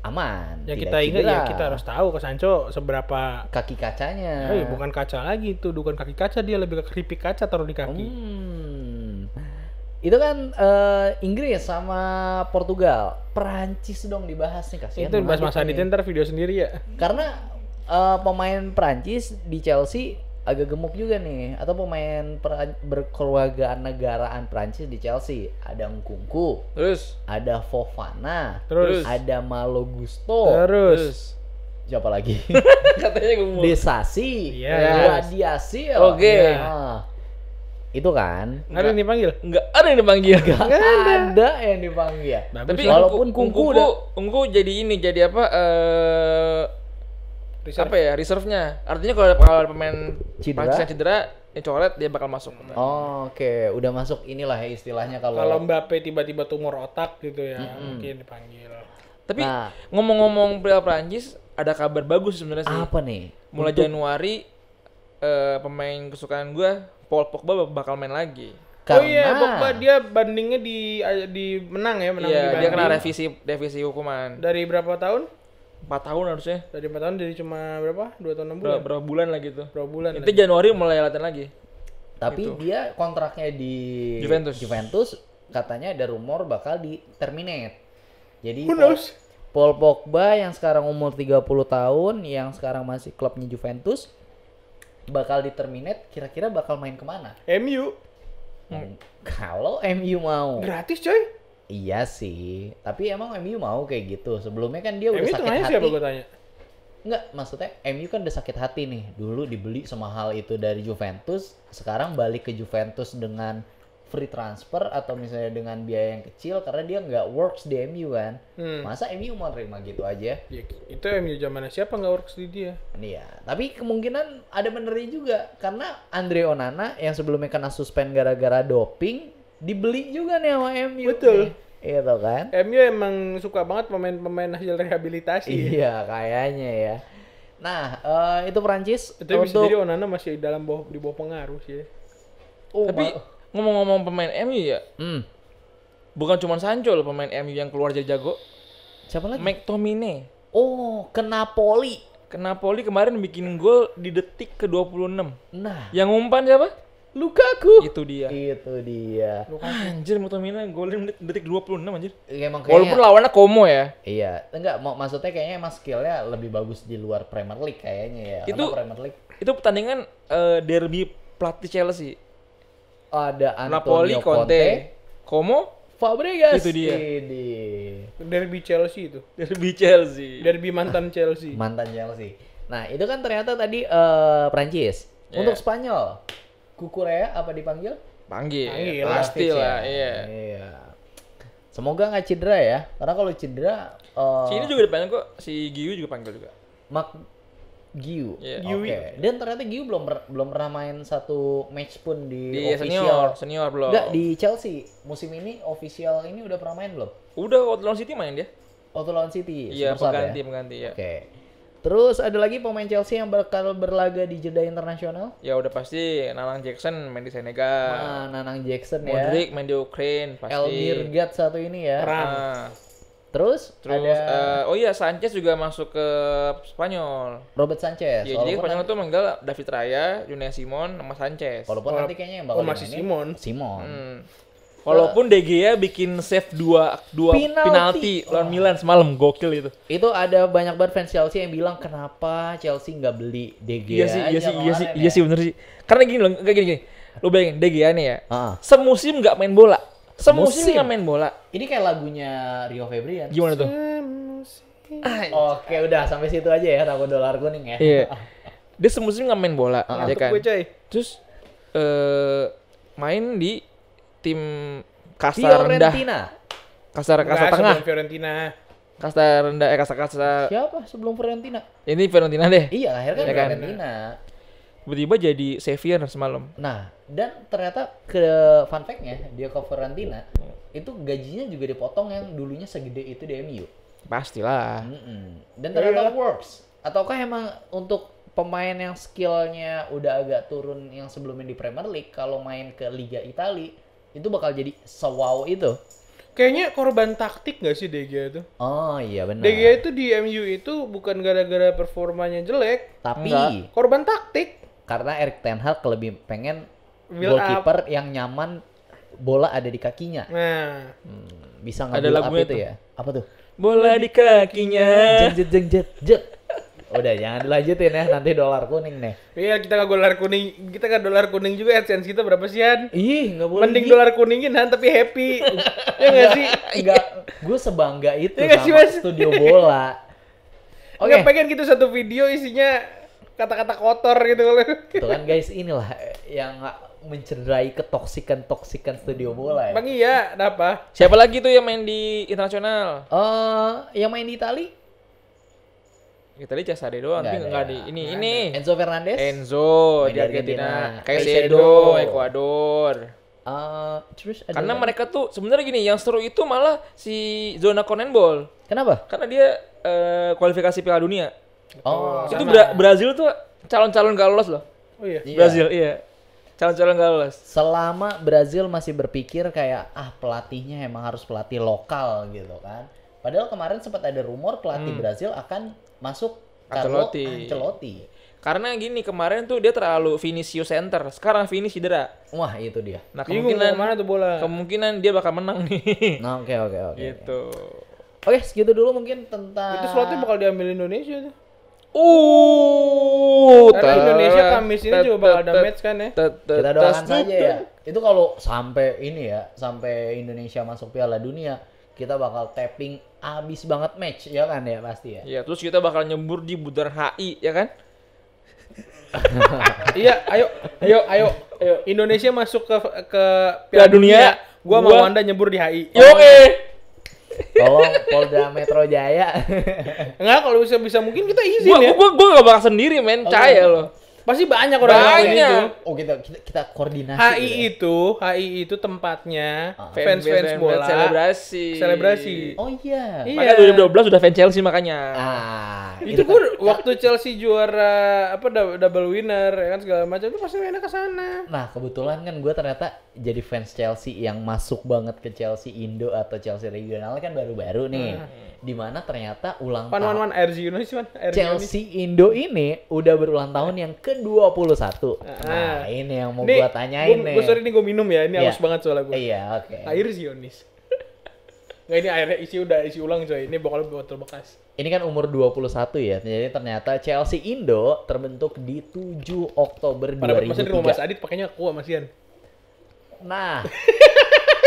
Aman. Ya tidak kita ingat cedera. ya kita harus tahu ke Sancho seberapa. Kaki kacanya. Bukan kaca lagi itu, bukan kaki kaca, dia lebih ke keripik kaca taruh di kaki. Itu kan Inggris sama Portugal. Perancis dong dibahas nih, kasihan. Itu bahas Mas Madrid Adit nih. ntar video sendiri ya. Karena pemain Perancis di Chelsea agak gemuk juga nih, atau pemain berkeluargaan negaraan Perancis di Chelsea. Ada Nkunku, Terus ada Fofana, Terus. ada Malo Gusto, Terus. siapa lagi? katanya gemuk. Desasi, Iya. Guardiola. Oke. Nah, itu kan Ada yang dipanggil. Enggak ada yang dipanggil. ada yang dipanggil. Bagus Tapi lah. walaupun Kunku udah Kunku jadi ini jadi apa Reserve. apa ya reserve-nya. Artinya kalau ada pemain Cedera. Prancis yang cedera coret dia bakal masuk. Oh, oke, udah masuk inilah ya istilahnya Kalau kalau Mbappe tiba-tiba tumor otak gitu ya, mungkin dipanggil. Tapi Nah. ngomong-ngomong Piala Prancis, ada kabar bagus sebenarnya sih. apa nih? Mulai Januari pemain kesukaan gue Paul Pogba bakal main lagi. Oh iya, Karena Pogba dia bandingnya di menang ya, menang Iya, di dia kena banding. revisi hukuman. Dari berapa tahun? 4 tahun harusnya. Dari 4 tahun jadi cuma berapa? 2 tahun 6 bulan. Berapa bulan lah gitu. Berapa bulan? Itu Januari mulai latihan lagi. tapi dia kontraknya di Juventus. katanya ada rumor bakal di terminate. Jadi Who knows? Paul Pogba yang sekarang umur 30 tahun, yang sekarang masih klubnya Juventus bakal di terminate, kira-kira bakal main kemana? MU. Kalau MU mau. Gratis coy. Iya sih, tapi emang MU mau kayak gitu. Sebelumnya kan dia udah MU sakit tengahnya hati. siapa gue tanya? Enggak, maksudnya MU kan udah sakit hati nih. Dulu dibeli semahal itu dari Juventus, sekarang balik ke Juventus dengan free transfer atau misalnya dengan biaya yang kecil karena dia nggak works di MU kan. Masa MU mau terima gitu aja? Ya, itu MU zamannya siapa nggak works di dia? Iya, tapi kemungkinan ada benernya juga karena Andre Onana yang sebelumnya kena suspend gara-gara doping dibeli juga nih sama MU. Betul. nih. Iya kan? MU emang suka banget pemain-pemain hasil rehabilitasi. Iya, kayaknya ya. Nah, itu Prancis Itu bisa jadi Onana masih di bawah pengaruh sih. Ya. Tapi ngomong-ngomong pemain MU ya, bukan cuma Sancho loh pemain MU yang keluar jadi jago. Siapa lagi? McTominay. Oh, ke Napoli. Ke Napoli kemarin bikin gol di detik ke-26. Nah, Yang umpan siapa? Lukaku. Itu dia. Itu dia. Anjir McTominay golin detik 26 anjir. Emang Walaupun kayaknya lawannya Como ya. iya, enggak maksudnya kayaknya emang skillnya lebih bagus di luar Premier League kayaknya ya. Itu- Karena Premier League Itu pertandingan derby pelatih Chelsea. ada Napoli, Antonio Conte, Como, Fabregas. Itu dia. Ini. Derby Chelsea itu. derby Chelsea. Derby mantan Chelsea. Mantan Chelsea. Nah, itu kan ternyata tadi Prancis. Iya. Untuk Spanyol, Kukurea apa dipanggil? Panggil, Panggil, pasti Rakitic lah, ya. iya. Iya. Semoga nggak cedera ya. Karena kalau cedera Si ini juga dipanggil kok, si Giu juga panggil juga. Mak Giu. Iya. Oke. Dan ternyata Giu belum pernah main satu match pun di, Di official. senior belum. Enggak, di Chelsea. Musim ini official ini udah pernah main belum? Udah waktu lawan City main dia. Waktu lawan City. Iya, super sub pengganti ya? ya. Oke. Terus ada lagi pemain Chelsea yang bakal berlaga di jeda internasional. Ya udah pasti Nanang Jackson main di Senegal. Nah, Nanang Jackson ya. Modric main di Ukraine pasti. Elmir Gad satu ini ya. Nah, Terus terus ada oh iya Sanchez juga masuk ke Spanyol. Robert Sanchez. Ya, jadi Spanyol tuh manggil David Raya, Junior Simon, sama Sanchez. Walaupun nanti kayaknya yang bakal masih dimainin Simon. Simon. Walaupun De Gea bikin save dua penalti lawan Milan semalam, gokil itu. Itu ada banyak banget fans Chelsea yang bilang kenapa Chelsea nggak beli De Gea aja kemarin Iya ya? sih bener sih. Karena gini loh, kayak gini. Lu bayangin De Gea nih ya. Ah. Semusim nggak main bola. Semusim Semusim. nggak main bola. Ini kayak lagunya Rio Febrian. Gimana tuh? Oke, udah sampai situ aja ya, takut dolar kuning ya. Iya. Dia semusim nggak main bola, ya Ngantuk kan? gue coy. Terus main di tim kasta rendah, Fiorentina. kasta Enggak, tengah, sebelum Fiorentina. kasta rendah, kasta. Siapa sebelum Fiorentina? Ini Fiorentina deh. Iya, akhirnya kan Ya kan? Fiorentina. Tiba-tiba jadi Xavier semalam. Nah, dan ternyata ke fun fact-nya dia ke Fiorentina itu gajinya juga dipotong yang dulunya segede itu di MU. Pastilah. Dan ternyata works. Ataukah emang untuk pemain yang skillnya udah agak turun yang sebelumnya di Premier League kalau main ke Liga Italia itu bakal jadi sewow itu? Kayaknya korban taktik gak sih De Gea itu? Oh iya benar. De Gea itu di MU itu bukan gara-gara performanya jelek, Tapi Enggak. korban taktik. karena Erik ten Hag lebih pengen Build up. goalkeeper yang nyaman bola ada di kakinya. Nah, Bisa Ada nge-build up lagunya itu tuh. ya. Apa tuh? Bola di kakinya. Jet. Udah jangan dilanjutin ya, nanti dolar kuning nih. iya kita nggak dolar kuning juga AdSense kita berapa sih Han? Ih, nggak boleh. Mending dolar kuningin Han tapi happy. Ya nggak sih? Enggak, gue sebangga itu Iya nggak sih, sama Mas? studio bola. Oke, Nggak pengen gitu satu video isinya kata-kata kotor gitu kalau. tuh kan guys, inilah yang mencederai ketoksikan studio bola ya. Bang iya, ada apa? Siapa lagi tuh yang main di internasional? Yang main di Itali? Italia Cesare doang, Nggak tapi ada. nggak di ini. Enzo Fernandez. Enzo Main di di Argentina, Argentina. Caicedo, Ekuador. Terus ada Karena lagi. mereka tuh sebenarnya gini, yang seru itu malah si zona CONMEBOL. Kenapa? Karena dia kualifikasi Piala Dunia. Oh, Itu sama. Brazil tuh calon-calon gak lolos loh. Oh iya. iya. Brazil, iya. Calon-calon gak lolos. Selama Brazil masih berpikir kayak pelatihnya emang harus pelatih lokal gitu kan. Padahal kemarin sempat ada rumor pelatih Brazil akan masuk Carlo Ancelotti. Karena gini, kemarin tuh dia terlalu Vinicius center. Sekarang Vinicius cedera. Wah, itu dia. Nah, Bingung mau mana tuh bola. kemungkinan dia bakal menang nih. Nah, oke. Gitu. Oke, segitu dulu mungkin tentang Itu slotnya bakal diambil Indonesia tuh. Karena Karena Indonesia Kamis ini juga bakal ada match kan ya. kita doakan saja ya. Itu kalau sampai ini ya, sampai Indonesia masuk Piala Dunia, kita bakal tapping abis banget match ya kan ya pasti ya. Ya, terus kita bakal nyembur di Bundaran HI, ya kan? Iya, ayo. Indonesia masuk ke Piala Piala Dunia. Dunia. Gua mau Anda nyebur di HI. Tolong Polda Metro Jaya. Enggak, kalau bisa mungkin kita izin ya. Gua gak bakal sendiri, men. Caya loh. Pasti banyak orang yang ngelakuin Banyak. itu. Oh, kita koordinasi. HI itu tempatnya fans bola Selebrasi. Oh iya. Iya. Makanya 2012 udah fan Chelsea makanya. Itu gue waktu Chelsea juara double winner ya kan segala macam itu pasti mainnya ke sana. Nah, kebetulan kan gue ternyata jadi fans Chelsea yang masuk banget ke Chelsea Indo atau Chelsea regional kan baru-baru nih. Dimana ternyata ulang tahun RZ Yunis man. Chelsea Indo ini udah berulang tahun yang ke-21. Nah, ini yang mau gue tanyain nih. Gue sorry nih gue minum ya, ini Iya. haus banget soalnya gue. Iya, oke. Air Zionis. Nggak, ini airnya isi ulang coy. Ini botol bekas. Ini kan umur 21 ya. Jadi ternyata Chelsea Indo terbentuk di 7 Oktober Pada masa di rumah Mas 2003. Adit pakainya aku sama Sian. Nah,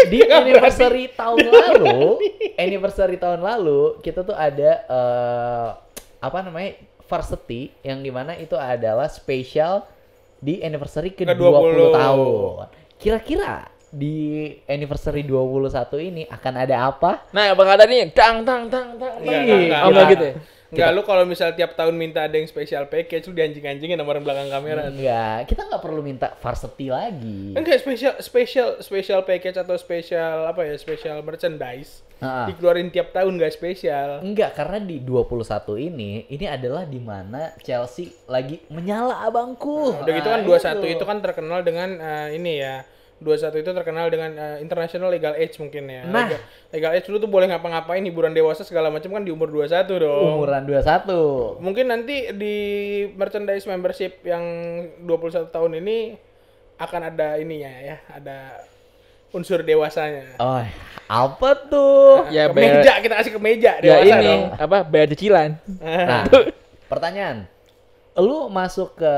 di anniversary tahun lalu kita tuh ada varsity yang dimana itu adalah spesial di anniversary ke 20 tahun. Kira-kira di anniversary 21 ini akan ada apa? Nah, bakal ada nih tang. Enggak Gitu ya. Enggak, lu kalau misal tiap tahun minta ada yang special package lu dianjing-anjingin sama orang belakang kamera. Enggak, kita nggak perlu minta varsity lagi. Enggak, special package atau special merchandise. Dikeluarin tiap tahun enggak spesial. Enggak, karena di 21 ini adalah di mana Chelsea lagi menyala abangku. Udah gitu kan 21 itu kan terkenal dengan ini ya. 21 itu terkenal dengan international legal age mungkin ya. Nah. Legal age lu tuh boleh ngapa-ngapain, hiburan dewasa segala macam kan di umur 21 dong. Umuran 21. Mungkin nanti di merchandise membership yang 21 tahun ini akan ada ininya ya, ada unsur dewasanya. Oh, apa tuh? Ya, Kemeja, kita kasih kemeja Ya dewasa ini dong. bayar cicilan. Nah, pertanyaan. Lu masuk ke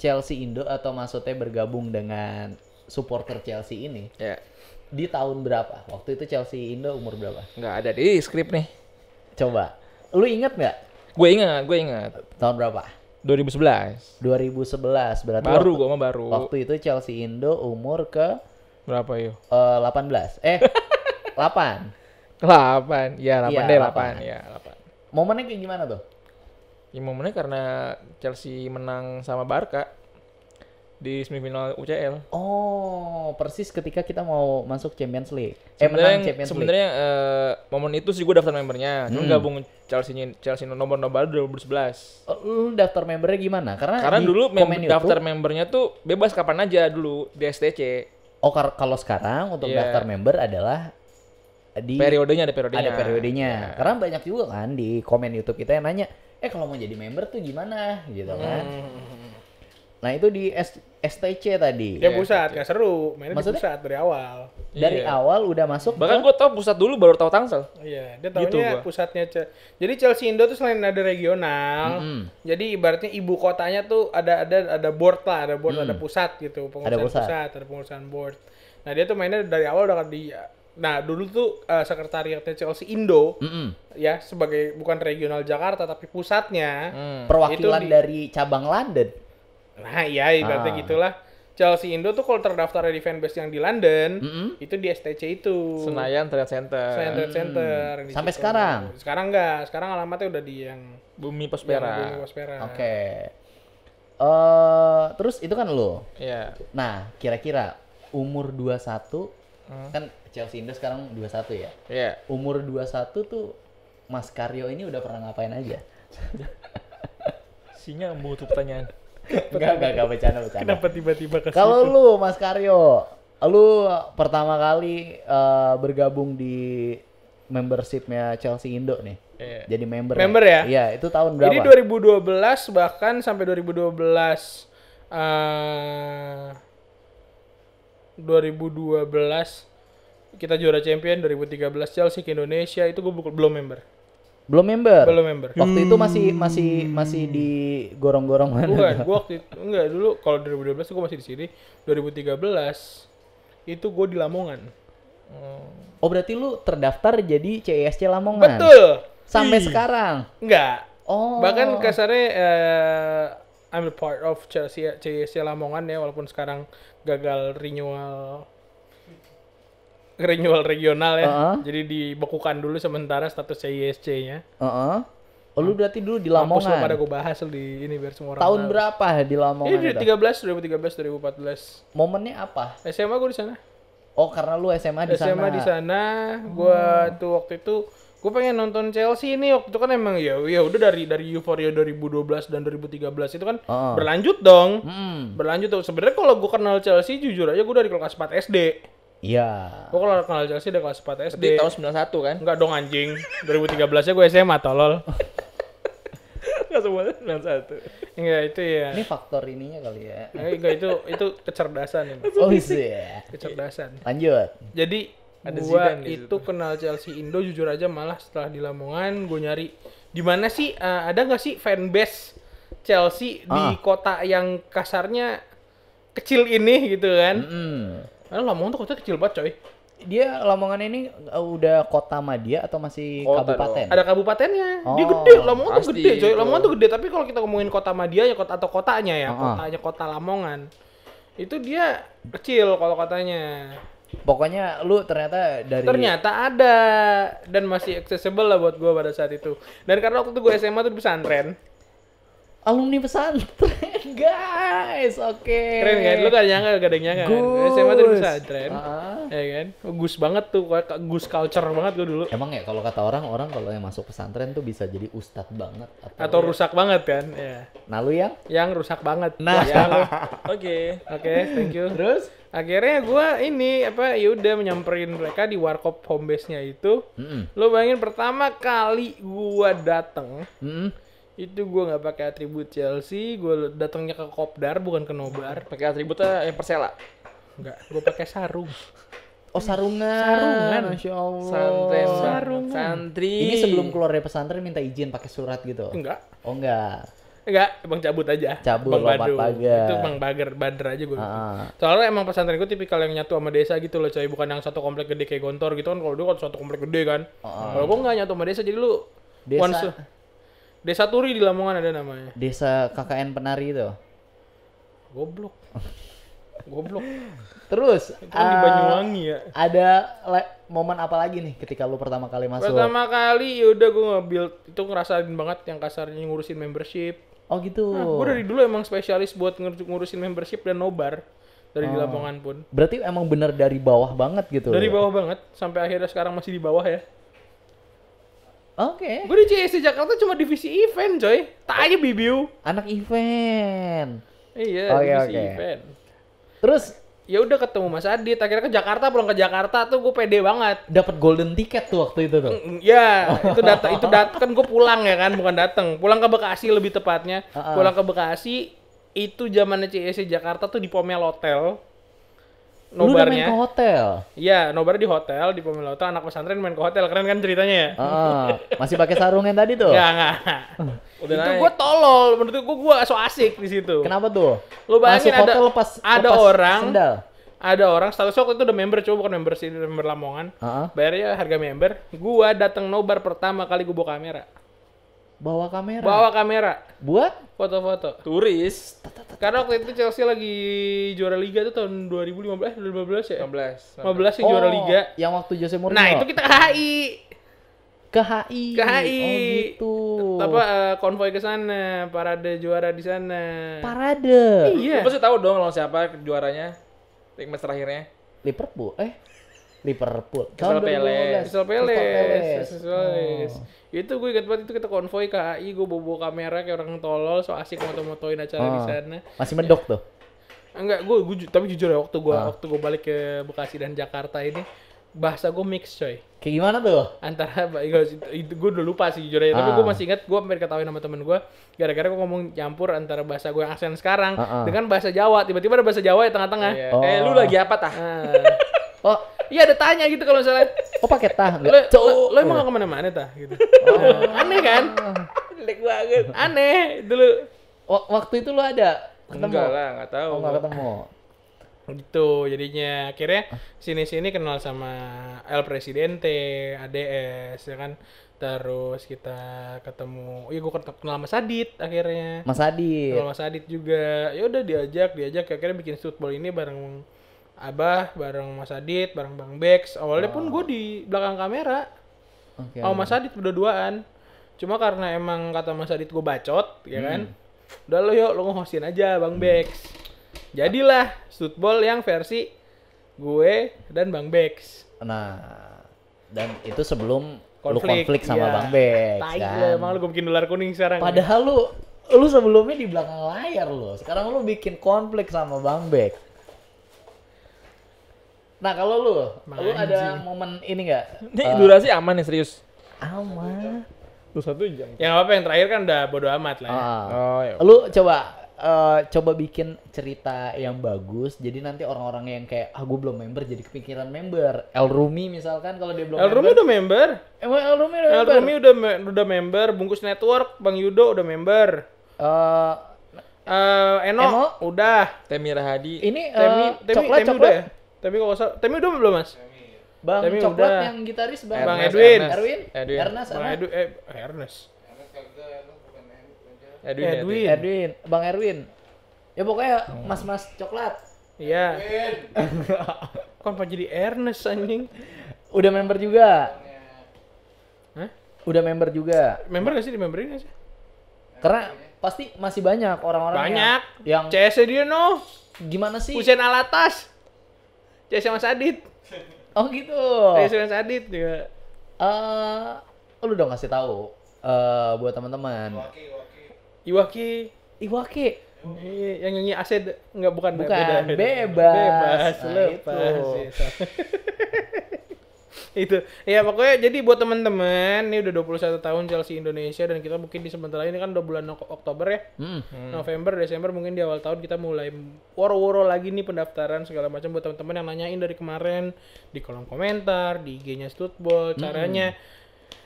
Chelsea Indo atau maksudnya bergabung dengan supporter Chelsea ini Ya, di tahun berapa? Waktu itu Chelsea Indo umur berapa? nggak ada di skrip nih. Coba. Lu inget nggak Gue ingat. tahun berapa? 2011. 2011 berarti. Baru gue mah baru. Waktu itu Chelsea Indo umur ke Berapa yuk? 18. 8. 8. Ya, 8 Iya, deh, 8. 8. Ya, 8. Momennya kayak gimana tuh? Ya momennya karena Chelsea menang sama Barca di semifinal UCL. Oh, persis ketika kita mau masuk Champions League. Menang Champions League. Sebenarnya momen itu sih gue daftar membernya. Cuma gabung Chelsea nomor 2011. Lu daftar membernya gimana? Karena di Dulu komen YouTube- daftar membernya tuh bebas kapan aja dulu di STC. Oh, kalau sekarang untuk Iya. daftar member adalah di Periodenya ada ada periodenya. Ya. Karena banyak juga kan di komen YouTube kita yang nanya, kalau mau jadi member tuh gimana gitu kan. Nah, itu di STC tadi. Dia pusat, nggak seru. Mainnya di Maksudnya? pusat dari awal. Dari Iya. awal udah masuk Bahkan ke gue tau pusat dulu baru tahu Tangsel. Iya, dia Gitu tahunya gua. pusatnya. Jadi Chelsea Indo tuh selain ada regional, jadi ibaratnya ibu kotanya tuh ada board lah, ada board, ada pusat gitu, pengurusan pusat. ada pengurusan board. Nah, dia tuh mainnya dari awal udah di. Nah, dulu tuh sekretariatnya Chelsea Indo ya sebagai bukan regional Jakarta tapi pusatnya. perwakilan Itu dari cabang London. Nah, iya ibaratnya gitulah. Chelsea Indo tuh kalau terdaftar di fanbase yang di London, itu di STC itu. Senayan Trade Center. Senayan Trade Center. Di Sampai situ. sekarang? Sekarang enggak. Sekarang alamatnya udah di yang Bumi yang Prospera. Bumi Prospera. Oke. Terus itu kan lo. Iya. Nah, kira-kira umur 21 kan Chelsea Indo sekarang 21 ya. Iya. Umur 21 tuh Mas Karyo ini udah pernah ngapain aja? Sinya butuh pertanyaan. Enggak bercanda. Kenapa tiba-tiba ke Kalau situ? lu Mas Karyo, lu pertama kali bergabung di membershipnya Chelsea Indo nih. Iya. Jadi member. Member ya? Iya, itu tahun berapa? Ini 2012 bahkan sampai 2012 kita juara champion, 2013 Chelsea ke Indonesia itu gue belum member. Belum member. Belum member. Waktu itu masih di gorong-gorong mana? Bukan, gue waktu itu enggak dulu kalau 2012 gue masih di sini. 2013 itu gue di Lamongan. Oh, berarti lu terdaftar jadi CISC Lamongan. Betul. Sampai sekarang. Enggak. Oh. Bahkan kasarnya I'm a part of CISC Lamongan ya, walaupun sekarang gagal renewal regional ya. Jadi dibekukan dulu sementara status CISC-nya. Oh, lu berarti dulu di Mampus lo Lamongan. pada gue bahas lu di ini biar semua orang Tahun tahu. berapa di Lamongan Ini itu? 2013, 2014. Momennya apa? SMA gue di sana. Oh, karena lu SMA di sana. SMA di sana, gua tuh waktu itu gue pengen nonton Chelsea ini waktu itu kan emang ya udah dari euforia 2012 dan 2013 itu kan berlanjut dong. Berlanjut tuh. Sebenarnya kalau gue kenal Chelsea jujur aja gue dari kelas 4 SD. Iya. Gue kalau kenal Chelsea dari kelas 4 SD. Berarti tahun 91 kan? Enggak dong anjing. 2013-nya gue SMA tolol. Enggak semuanya 91. Enggak itu ya. Ini faktor ininya kali ya. Enggak itu kecerdasan ya. Oh iya. Kecerdasan. Lanjut. Jadi Ada gua Zidane di itu kenal Chelsea Indo jujur aja malah setelah di Lamongan gue nyari di mana sih ada nggak sih fanbase Chelsea di kota yang kasarnya kecil ini gitu kan? Karena Lamongan tuh kota kecil banget coy. Dia Lamongan ini udah kota madya atau masih Kota kabupaten? Ada kabupatennya. Dia Oh, gede. Lamongan tuh pasti gede coy. itu. Lamongan tuh gede. Tapi kalau kita ngomongin kota Madia ya atau kotanya ya, kota Lamongan. Itu dia kecil kalau katanya. Pokoknya lu ternyata dari Ternyata ada dan masih accessible lah buat gue pada saat itu. Dan karena waktu itu gue SMA tuh di pesantren. alumni pesantren, guys. Oke. Keren kan? Lu gak nyangka, gak ada yang nyangka kan? Gue SMA tuh di pesantren. Ya kan? Gus banget tuh, Gus culture banget gue dulu. Emang ya kalau kata orang kalau yang masuk pesantren tuh bisa jadi ustadz banget Atau rusak banget kan? Ya. Nah, lu yang? Yang rusak banget. Nah. Ya, lu. Oke. Oke, thank you. Terus? Akhirnya gue ini ya udah menyamperin mereka di warkop home base-nya itu. Lo bayangin pertama kali gue dateng itu gue nggak pakai atribut Chelsea, gue datangnya ke Kopdar bukan ke Nobar. Pakai atributnya yang Persela. Enggak, gue pakai sarung. Oh, sarungan. Sarungan. Masya Allah. Santri. Sarungan. Santri. Ini sebelum keluar dari pesantren minta izin pakai surat gitu? Enggak. Oh, enggak. Enggak, emang cabut aja. Cabut, Bang lompat Badung. pagar. Itu Bang Badar aja gue. Soalnya emang pesantren gue tipikal yang nyatu sama desa gitu loh coy. Bukan yang satu komplek gede kayak Gontor gitu kan. Kalau dulu kan satu komplek gede kan. Kalau gue nggak nyatu sama desa jadi lu Desa Desa Turi di Lamongan ada namanya. Desa KKN Penari itu. Goblok. Terus Itu kan di Banyuwangi ya. ada momen apa lagi nih ketika lu pertama kali masuk? Pertama kali yaudah gue nge-build itu ngerasain banget yang kasarnya ngurusin membership. Oh gitu. Nah, gue dari dulu emang spesialis buat ngurusin membership dan nobar dari di Lamongan pun. Berarti emang bener dari bawah banget gitu. Dari bawah banget sampai akhirnya sekarang masih di bawah ya. Oke. Gue di CSC Jakarta cuma divisi event coy. Tai bibiu. Anak event. Iya, Oke, divisi oke. event. Terus Ya udah ketemu Mas Adit, akhirnya ke Jakarta, pulang ke Jakarta tuh gue pede banget. dapat golden ticket tuh waktu itu tuh. Ya, itu kan gue pulang ya kan, bukan datang. Pulang ke Bekasi lebih tepatnya. Pulang ke Bekasi itu zamannya CSC Jakarta tuh di Pomel Hotel. Lu udah main Nobarnya. ke hotel. Iya, nobar di hotel, di Pomel Hotel, anak pesantren main ke hotel. Keren kan ceritanya ya? Masih pakai sarungan tadi tuh. Enggak. Udah Itu naik. gue tolol, menurut gue so asik di situ. Kenapa tuh? Lu bayangin Masuk hotel ada lepas orang, sendal. ada orang status waktu itu udah member, coba bukan member sih, member Lamongan. Bayarnya harga member. Gua datang nobar pertama kali gue bawa kamera. Bawa kamera. Bawa kamera, Buat foto-foto. Turis. Karena waktu itu Chelsea lagi juara Liga tuh tahun 2015 ya? 15. 15 yang juara Liga. Yang waktu Jose Mourinho. Nah, itu kita ke HI. ke HI. Ke HI. Oh gitu. Konvoy ke sana, parade juara di sana. Parade. Iya. Lu pasti tahu dong lawan siapa juaranya? Match terakhirnya. Liverpool. Liverpool. Crystal Palace. Crystal Palace. Oh. Itu gue ingat banget itu kita konvoy ke HI, gue bawa kamera kayak orang tolol, so asik moto-motoin acara di sana. Masih medok tuh. Enggak, tapi jujur ya waktu gue balik ke Bekasi dan Jakarta ini bahasa gue mix coy. Kayak gimana tuh? Antara itu gue udah lupa sih jujur aja, tapi gue masih ingat gue hampir ketahuin sama temen gue gara-gara gue ngomong campur antara bahasa gue yang aksen sekarang dengan bahasa Jawa, tiba-tiba ada bahasa Jawa di tengah-tengah. Iya. Lu lagi apa tah? Oh, Iya ada tanya gitu kalau misalnya pakai tah lo emang gak kemana-mana tah gitu. Aneh kan? Jelek banget. Aneh dulu. Waktu itu lu ada ketemu? Enggak lah, enggak tahu. Oh, nggak ketemu. Gitu jadinya akhirnya sini kenal sama El Presidente, ADS ya kan. Terus kita ketemu, gue kenal sama Sadit akhirnya. Mas Adit. Kenal Mas Adit juga. Ya udah diajak akhirnya bikin football ini bareng Abah, bareng Mas Adit, bareng Bang Bex. Awalnya pun gue di belakang kamera. Oke. Mas Adit berdua-duaan. Cuma karena emang kata Mas Adit gue bacot, ya kan. Udah lo yuk, lo nge-hostin aja Bang Bex. Jadilah football yang versi gue dan Bang Bex. Nah, dan itu sebelum lu Konflik, konflik sama iya. Bang Bex Tai kan. lo, emang lu gue bikin dolar kuning sekarang. Padahal lu sebelumnya di belakang layar lu. Sekarang lu bikin konflik sama Bang Bex. Nah, kalau lu ada momen ini enggak? Ini durasi aman nih serius. Aman. Lu 1 jam. Yang apa yang terakhir kan udah bodo amat lah ya. Oh, ya. Lu coba bikin cerita yang bagus. Jadi nanti orang-orang yang kayak gue belum member jadi kepikiran member. El Rumi misalkan kalau dia belum El Rumi udah member. Emang El Rumi udah El member? Rumi udah member. Bungkus Network, Bang Yudo udah member. Eno udah. Temi Rahadi. Ini Temi coklat udah ya? Temi kalau nggak salah, Temi udah belum mas? Bang Temi coklat udah. yang gitaris Bang Bang Ernest, Edwin. Ernest Bang apa? Ernest. Edwin, Bang Erwin. Ya pokoknya mas-mas coklat. Iya. Kenapa jadi Ernest anjing? Udah member juga. Hah? Udah member juga. Member nggak sih, di memberin nggak sih? Karena pasti masih banyak orang-orang Banyak. yang CS dia no. gimana sih? Hussein Alatas. CS Mas Adit. Oh gitu. CS Mas Adit juga. Lu dong kasih tahu buat teman-teman. Iwaki. Iwake. Yang nyanyi Ased nggak bukan Bukan, beda. bebas. Nah, Lepas. itu. Itu. Ya pokoknya jadi buat teman-teman, ini udah 21 tahun Chelsea Indonesia dan kita mungkin di sebentar lagi ini kan udah bulan Oktober ya. November, Desember mungkin di awal tahun kita mulai woro-woro lagi nih pendaftaran segala macam buat teman-teman yang nanyain dari kemarin di kolom komentar, di IG-nya Football, caranya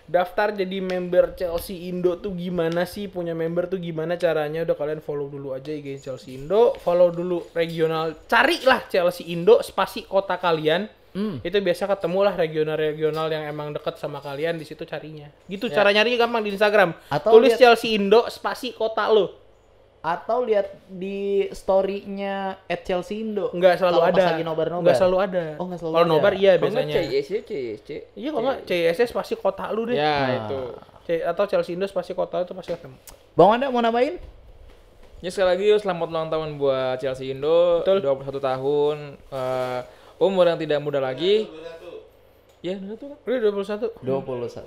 daftar jadi member Chelsea Indo tuh gimana sih, punya member tuh gimana caranya. Udah kalian follow dulu aja IG Chelsea Indo, follow dulu regional, carilah Chelsea Indo spasi kota kalian. Itu biasa ketemulah regional-regional yang emang deket sama kalian, di situ carinya. Gitu cara nyarinya gampang di Instagram. Atau Tulis Chelsea Indo spasi kota lo. Atau lihat di story-nya @Chelsea Indo. Enggak selalu Kalau ada. pas lagi nobar-nobar. Enggak selalu ada. Oh, nggak selalu Kalau ada. nobar iya Kalau nggak biasanya. CISC. Iya kalau enggak CSS spasi kota lu deh. Ya, itu. Atau Chelsea Indo spasi kota itu pasti ketemu. Bang Wanda mau nambahin? Ya sekali lagi selamat ulang tahun buat Chelsea Indo. Betul. 21 tahun. Umur yang tidak muda lagi. Ya, udah tuh. Udah 21. 21.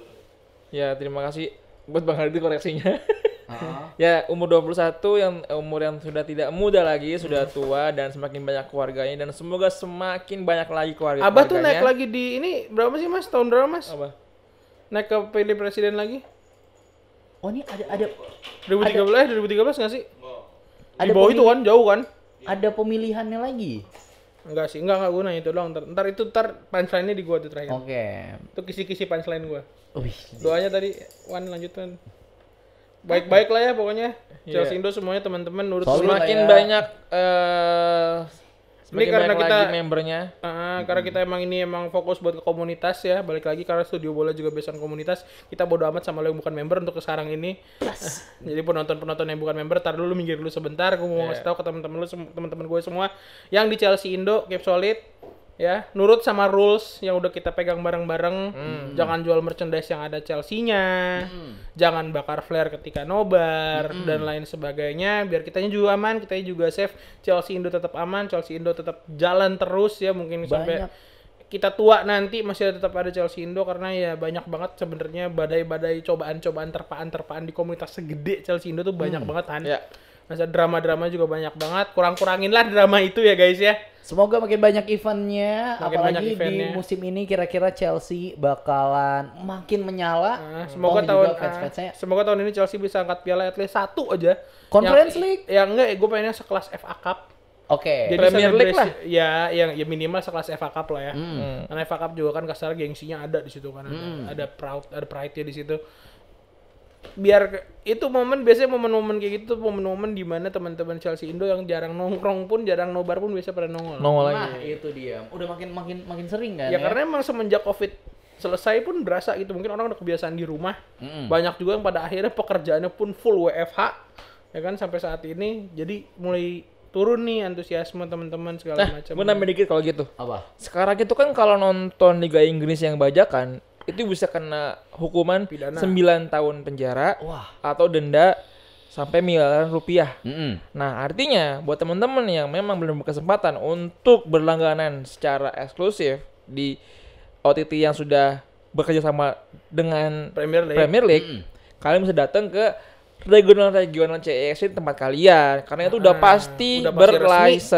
Ya, terima kasih buat Bang Hardi koreksinya. Ya, umur 21 yang umur yang sudah tidak muda lagi, sudah tua dan semakin banyak keluarganya dan semoga semakin banyak lagi keluarga. Abah tuh naik lagi di ini berapa sih Mas? Tahun berapa Mas? Apa? Naik ke pilih presiden lagi? Oh, ini ada 2013 nggak sih? ada Di bawah itu kan jauh kan? ada pemilihannya lagi. Enggak sih, enggak gua nanya itu doang. Ntar punchline-nya di gua tuh terakhir. Oke. Itu kisi-kisi punchline gua. Wih. Doanya tadi Wan lanjutan. Baik-baik lah ya pokoknya. Iya. Chelsea Indo semuanya teman-teman nurut Solid nurut. lah Semakin ya. banyak Semakin karena banyak kita lagi membernya. karena kita emang ini emang fokus buat ke komunitas ya. Balik lagi karena Studio Bola juga besan komunitas. Kita bodo amat sama lo yang bukan member untuk sekarang ini. Jadi penonton-penonton yang bukan member, tar dulu minggir dulu sebentar. Gue mau ngasih tahu ke teman-teman lu, teman-teman gue semua yang di Chelsea Indo, keep solid. Ya, nurut sama rules yang udah kita pegang bareng-bareng. Jangan jual merchandise yang ada Chelsea-nya. Jangan bakar flare ketika nobar dan lain sebagainya. Biar kitanya juga aman, kitanya juga safe. Chelsea Indo tetap aman, Chelsea Indo tetap jalan terus ya, mungkin sampai kita tua nanti masih tetap ada Chelsea Indo karena ya banyak banget sebenarnya badai-badai cobaan-cobaan terpaan-terpaan di komunitas segede Chelsea Indo tuh banyak banget kan. Ya. Masa drama-drama juga banyak banget. Kurang-kuranginlah drama itu ya guys ya. Semoga makin banyak eventnya, Makin apalagi banyak eventnya. di musim ini kira-kira Chelsea bakalan makin menyala. Semoga Toh juga tahun fans-fansnya semoga tahun ini Chelsea bisa angkat piala at least 1 aja. Conference League? Ya enggak, gue pengennya sekelas FA Cup. Oke. Jadi Premier League lah. Ya, yang ya minimal sekelas FA Cup lah ya. Karena FA Cup juga kan kasar gengsinya ada di situ kan, ada pride-nya di situ. Biar itu biasanya momen-momen kayak gitu, momen-momen di mana teman-teman Chelsea Indo yang jarang nongkrong pun, jarang nobar pun biasa pada nongol. Nongol Nah, lagi. itu dia. Udah makin sering kan Ya karena emang semenjak Covid selesai pun berasa gitu, mungkin orang udah kebiasaan di rumah. Banyak juga yang pada akhirnya pekerjaannya pun full WFH ya kan sampai saat ini. Jadi mulai turun nih antusiasme teman-teman segala macam. Gue nambah dikit kalau gitu. Apa? Sekarang itu kan kalau nonton Liga Inggris yang bajakan, itu bisa kena hukuman Pidana. 9 tahun penjara Wah. atau denda sampai miliaran rupiah. Mm-mm. Nah, artinya buat teman-teman yang memang belum berkesempatan untuk berlangganan secara eksklusif di OTT yang sudah bekerja sama dengan Premier League. kalian bisa datang ke regional CEX tempat kalian karena itu udah pasti udah pasti berlicense.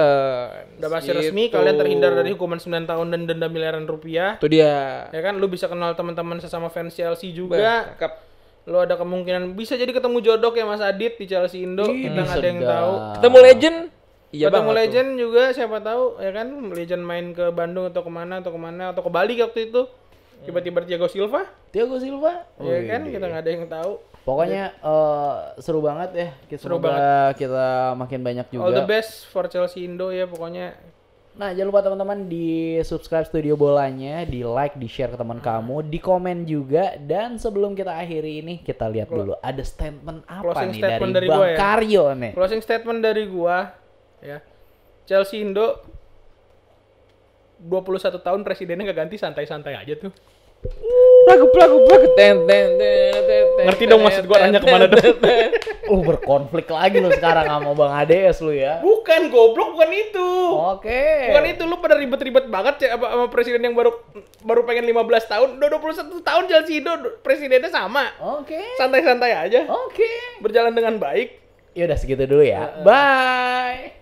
Udah pasti Gitu. resmi, kalian terhindar dari hukuman 9 tahun dan denda miliaran rupiah. Itu dia. Ya kan, lu bisa kenal teman-teman sesama fans Chelsea juga. Cakep. Lu ada kemungkinan bisa jadi ketemu jodoh ya Mas Adit di Chelsea Indo. Kita nggak ada yang sedap. tahu. Ketemu legend. Iya Ketemu banget tuh. legend juga siapa tahu ya kan, legend main ke Bandung atau kemana atau ke Bali waktu itu. Tiba-tiba Thiago Silva, Thiago Silva. ya kan, kita nggak ada yang tahu. Pokoknya seru banget ya. Seru Semoga kita makin banyak juga. All the best for Chelsea Indo ya pokoknya. Nah, jangan lupa teman-teman di subscribe Studio Bolanya, di like, di share ke teman kamu, di komen juga. Dan sebelum kita akhiri ini, kita lihat dulu ada statement apa Closing nih statement dari dari Bang gua ya. Karyo nih. Closing statement dari gua ya. Chelsea Indo 21 tahun presidennya gak ganti, santai-santai aja tuh. Plagu ten. Ngerti dong maksud gua, nanya kemana dong? Berkonflik lagi lu sekarang sama Bang ADS lu ya. Bukan, goblok, bukan itu. Oke. Bukan itu, lu pada ribet-ribet banget sama presiden yang baru pengen 15 tahun. Udah 21 tahun Chelsea Indo presidennya sama. Oke. Santai-santai aja. Oke. Berjalan dengan baik. Ya udah segitu dulu ya. Bye.